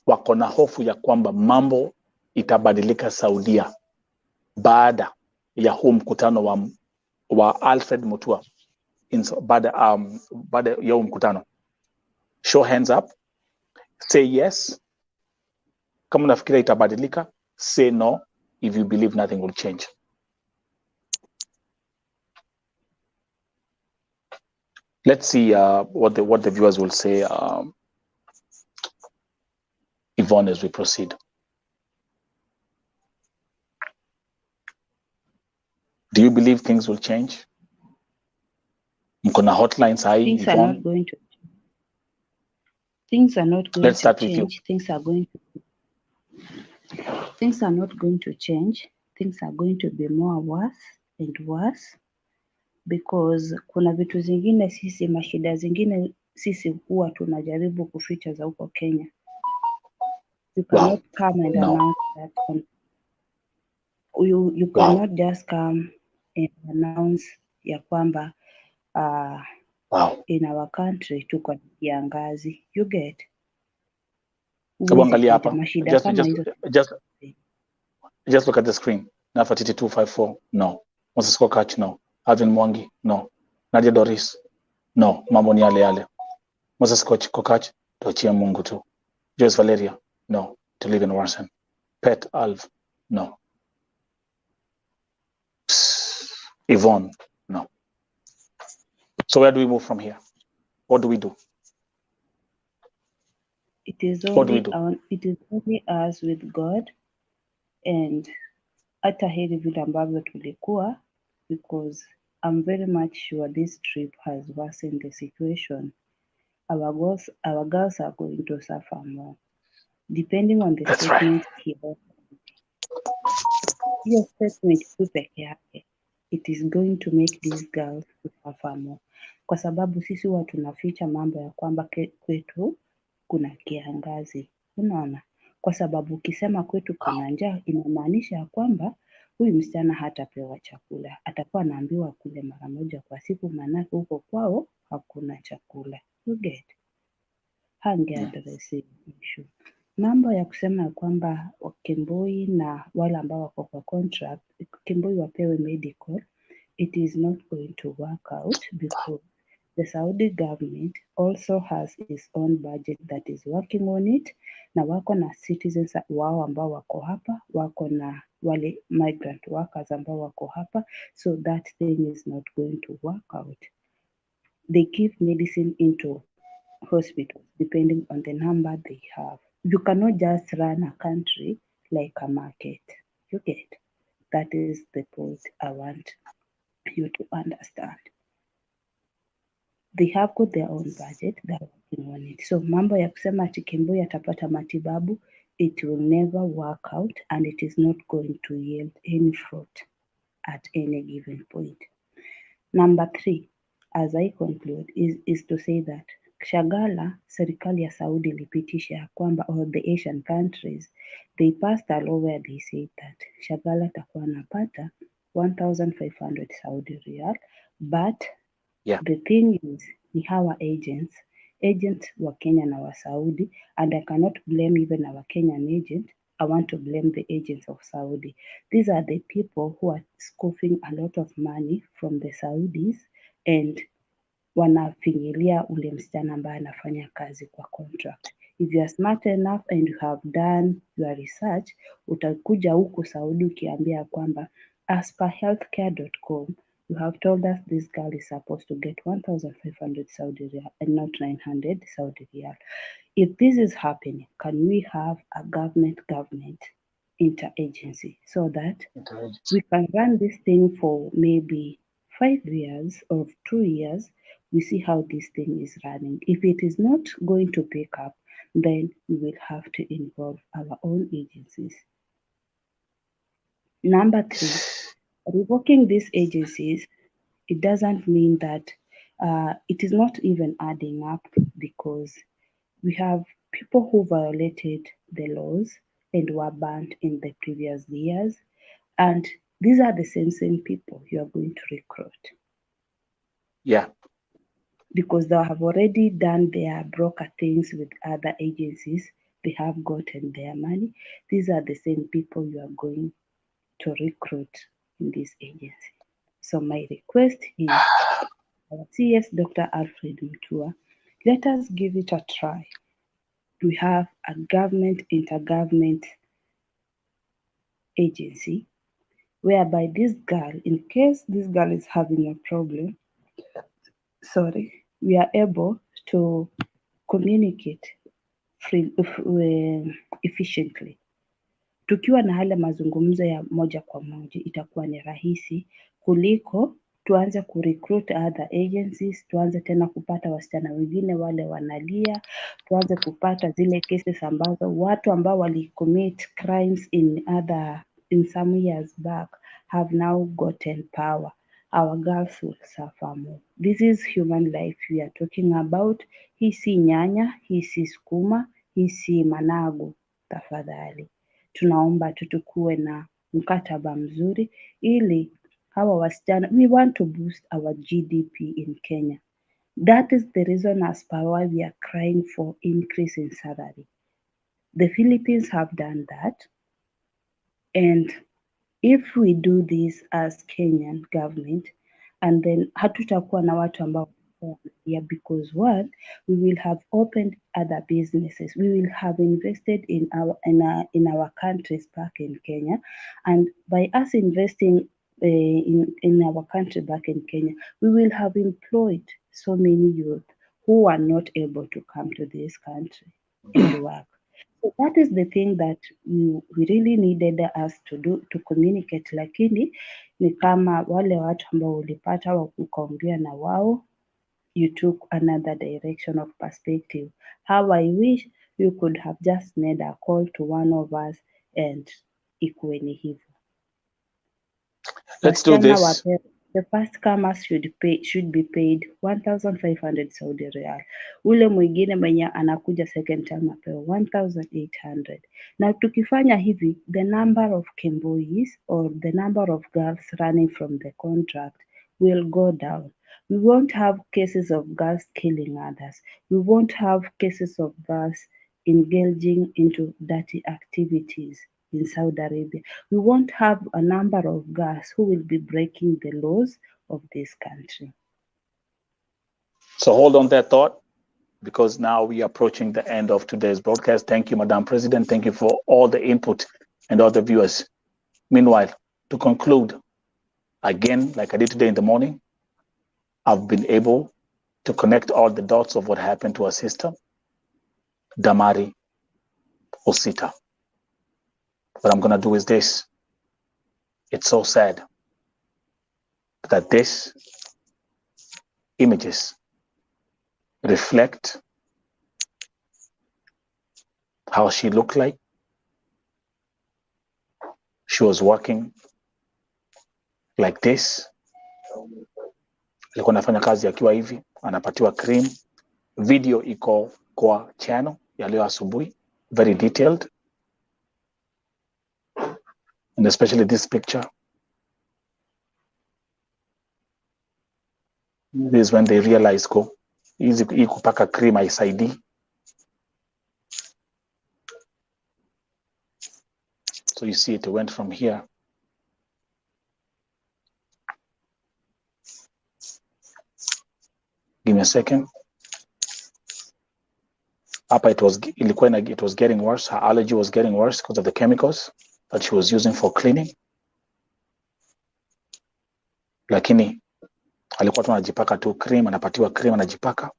wako na hofu ya kwamba mambo itabadilika Saudia baada ya huu mkutano wa Alfred Mutua baada ya huu mkutano? Show hands up. Say yes kama unafikiria itabadilika. Say no if you believe nothing will change. Let's see what the viewers will say, Yvonne, as we proceed. Do you believe things will change? Mkona hotlines high, things Yvonne? Are not going to. Things are not going Let's to start change. with you. Things are not going to change. Things are going to be more worse and worse, because kuna vitu zingine sisi, mashida zingine sisi huwa tunajaribu kuficha za huko Kenya. You cannot come and announce that. You cannot just come and announce ya kwamba in our country tuko na kiangazi. You get? Angalia hapa. Just look at the screen. Nafatiti 254, no. Moses Kokach, no. Alvin Mwangi, no. Nadia Doris, no. Mambo ni yale. Moses Kokach, tuachie Mungu tu. Joyce Valeria, no. To live in Warsan. Pet Alv, no. Yvonne, no. So where do we move from here? What do we do? It is only us with God, and hata heri vile ambavyo tulikuwa, because I'm very much sure this trip has worsened the situation. Our girls are going to suffer more, depending on the statement here. hiyo statement tu peke yake it is going to make these girls to suffer more, kwa sababu sisi huwa tunaficha mambo ya kwamba kwetu kuna kiangazi, unaona, kwa sababu ukisema kwetu kuna njaa inamaanisha ya kwamba huyu msichana hatapewa chakula, atakuwa anaambiwa kule mara moja kwa siku, maanake huko kwao hakuna chakula. You get? Yeah. Hangeaddress hii issue. Mambo ya kusema ya kwamba Kemboi na wale ambao wako kwa contract, Kemboi wapewe medical, it is not going to work out because the Saudi government also has its own budget that is working on it, na wako na citizens wao ambao wako hapa, wako na wale migrant workers ambao wako hapa, so that thing is not going to work out. They give medicine into hospitals depending on the number they have. You cannot just run a country like a market. You get? That is the point I want you to understand. They have got their own budget, they're working on it. So mambo ya kusema ati Kemboi atapata matibabu, it will never work out and it is not going to yield any fruit at any given point. Number 3, as I conclude, is to say that Shagala, serikali ya Saudi ilipitisha ya kwamba all the Asian countries, they passed a law where they said that Shagala atakuwa anapata 1,500 Saudi riyal, but Yeah. the thing is ni hawa agents wa Kenya na wa Saudi, and I cannot blame even our Kenyan agent. I want to blame the agents of Saudi. These are the people who are scoffing a lot of money from the Saudis and wanafinyilia ule msichana ambaye anafanya kazi kwa contract. If you are smart enough and you have done your research, utakuja huku Saudi ukiambia kwamba as per healthcare.com you have told us this girl is supposed to get 1,500 Saudi riyal and not 900 Saudi riyal. If this is happening, can we have a government interagency so that we can run this thing for maybe 5 years or 2 years? We see how this thing is running. If it is not going to pick up, then we will have to involve our own agencies. Number 3, revoking these agencies, it doesn't mean that it is not even adding up, because we have people who violated the laws and were banned in the previous years, and these are the same people you are going to recruit. Yeah. Because they have already done their broker things with other agencies, they have gotten their money. These are the same people you are going to recruit in this agency. So my request is our CS Dr. Alfred Mutua, let us give it a try. We have a intergovernment agency whereby this girl, in case this girl is having a problem, we are able to communicate efficiently. Tukiwa na hale mazungumzo ya moja kwa moja itakuwa ni rahisi kuliko tuanze kurecruit other agencies, tuanze tena kupata wasichana wengine wale wanalia, tuanze kupata zile cases ambazo watu ambao walicommit crimes in some years back have now gotten power. Our girls will suffer more. This is human life we are talking about. Hii si nyanya, hii si sukuma, hii si managu. Tafadhali tunaomba tukuwe na mkataba mzuri ili hawa wasichana, we want to boost our GDP in Kenya. That is the reason as per why we are crying for increase in salary. The Philippines have done that, and if we do this as Kenyan government, and then hatutakuwa na watu ambao because one, we will have opened other businesses. We will have invested in our countries back in Kenya, and by us investing in our country back in Kenya, we will have employed so many youth who are not able to come to this country and work. So that is the thing that we really needed us to do, to communicate, lakini ni kama wale watu ambao ulipata ukaongea na wao, you took another direction of perspective. How I wish you could have just made a call to one of us and ikuwe ni hivyo. Let's do Wasichana this. wapewe. The first comers should be paid 1,500 Saudi Real. Ule mwingine mwenye anakuja second time apewe 1,800. Na tukifanya hivi, the number of KEMBOIs or the number of girls running from the contract will go down. We won't have cases of girls killing others. We won't have cases of girls engaging into dirty activities in Saudi Arabia. We won't have a number of girls who will be breaking the laws of this country. So hold on that thought, because now we are approaching the end of today's broadcast. Thank you, Madam President. Thank you for all the input and all the viewers. Meanwhile, to conclude, again, like I did today in the morning, I've been able to connect all the dots of what happened to our sister, Damari Osita. What I'm going to do is this. It's so sad that these images reflect how she looked like. She was walking like this. Alikuwa anafanya kazi akiwa hivi, anapatiwa cream. Video iko kwa channel ya leo asubuhi, very detailed. And especially this picture. This is when they realize go hizi kupaka cream haisaidii. So you see it went from here. Give me a second. Hapa it was getting worse. Her allergy was getting worse because of the chemicals that she was using for cleaning. Lakini alikuwa tu anajipaka tu cream, anapatiwa cream, anajipaka.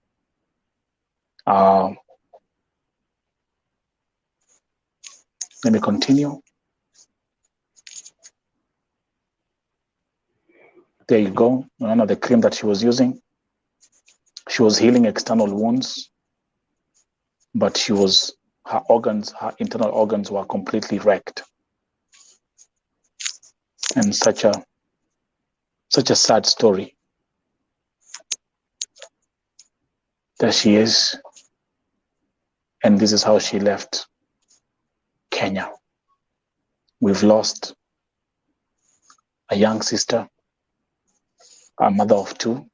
Let me continue. There you go. None of the cream that she was using. She was healing external wounds, but her internal organs were completely wrecked. And such a sad story. There she is. And this is how she left Kenya. We've lost a young sister, a mother of two.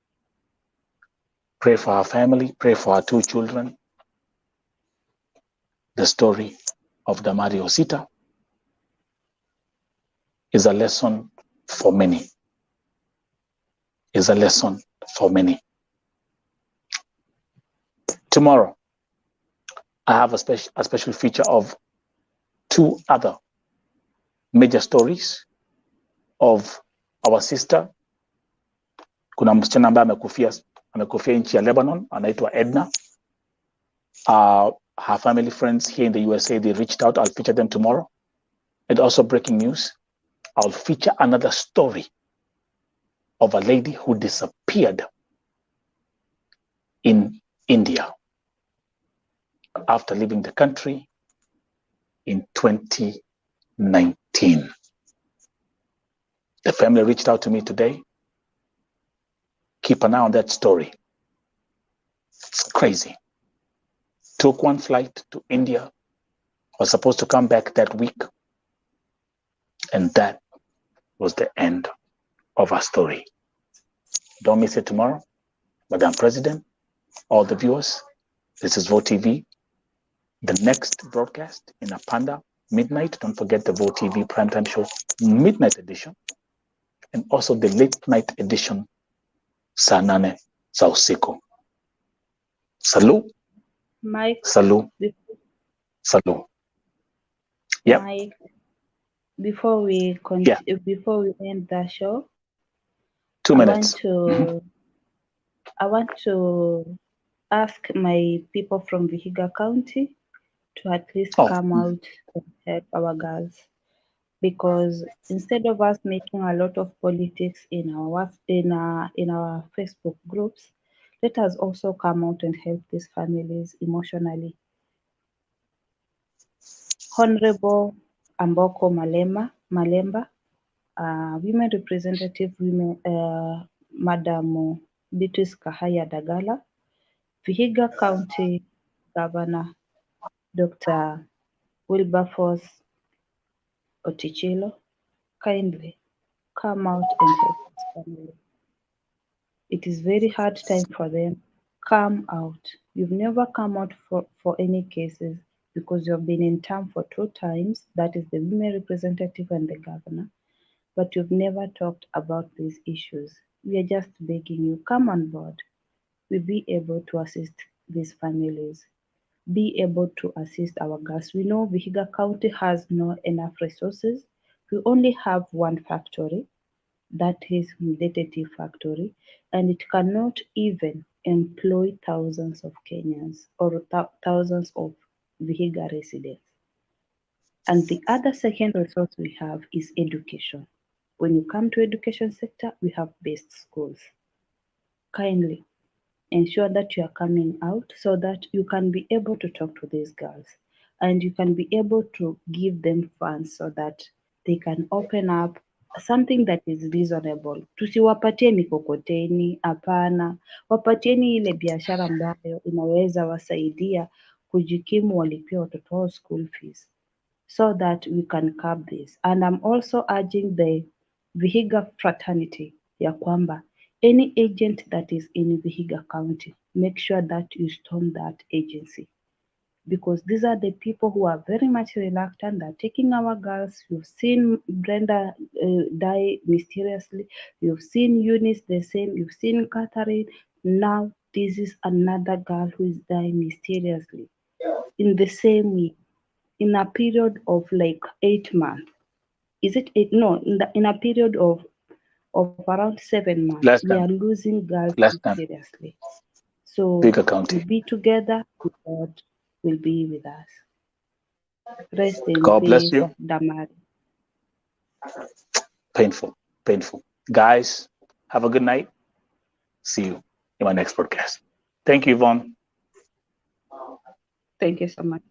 Pray for her family, pray for her two children. The story of Damari Osita is a lesson for many. Is a lesson for many. Tomorrow, I have a special feature of two other major stories of our sister. Kuna msichana ambaye amekufia nchi ya Lebanon, anaitwa Edna. Her family friends here in the USA, they reached out. I'll feature them tomorrow. And also breaking news, I'll feature another story of a lady who disappeared in India after leaving the country in 2019. The family reached out to me today. Keep an eye on that story. It's crazy. Took one flight to India, was supposed to come back that week, and that was the end of our story. Don't miss it tomorrow. Madam President, all the viewers, this is Vote TV. The next broadcast in Apanda, midnight. Don't forget the Vote TV primetime show, midnight edition, and also the late night edition, saa 8 za usiku. Salut. Mike. Salut. Salut. Yep. Mike, before we end the show, 2 minutes. I want to ask my people from Vihiga County to at least come out and help our girls, because instead of us making a lot of politics in our Facebook groups, let us also come out and help these families emotionally. Honorable Amboko Malemba Women Representative, Madam Beatrice Kahaya Dagala, Vihiga County Governor Dr. Wilberforce Otichilo, kindly come out and help this family. It is very hard time for them. Come out. You've never come out for any cases because you've been in term for 2 times, that is the women representative and the governor, but you've never talked about these issues. We are just begging you, come on board. We'll be able to assist these families, be able to assist our girls. We know Vihiga County has no enough resources. We only have one factory, that is Mdeteti factory, and it cannot even employ thousands of Kenyans or thousands of Vihiga residents. And the other second resource we have is education. When you come to education sector, we have best schools. Kindly ensure that you are coming out so that you can be able to talk to these girls and you can be able to give them funds so that they can open up something that is reasonable. Tusiwapatie mikokoteni, hapana. Wapatieni ile biashara ambayo inaweza wasaidia kujikimu, walipia watoto wao school fees, so that we can curb this. And I'm also urging the Vihiga fraternity ya kwamba any agent that is in Vihiga County, make sure that you storm that agency, because these are the people who are very much reluctant. They're taking our girls. You've seen Brenda die mysteriously. You've seen Eunice the same. You've seen Catherine. Now this is another girl who is dying mysteriously in the same week, in a period of like 8 months. Is it 8? No, in a period of around 7 months, Last we are time, losing girls last time, seriously. So Bigger we'll County. be together. God will be with us. Rest in God bless peace, you. Damari. Painful, painful. Guys, have a good night. See you in my next podcast. Thank you, Yvonne. Thank you so much.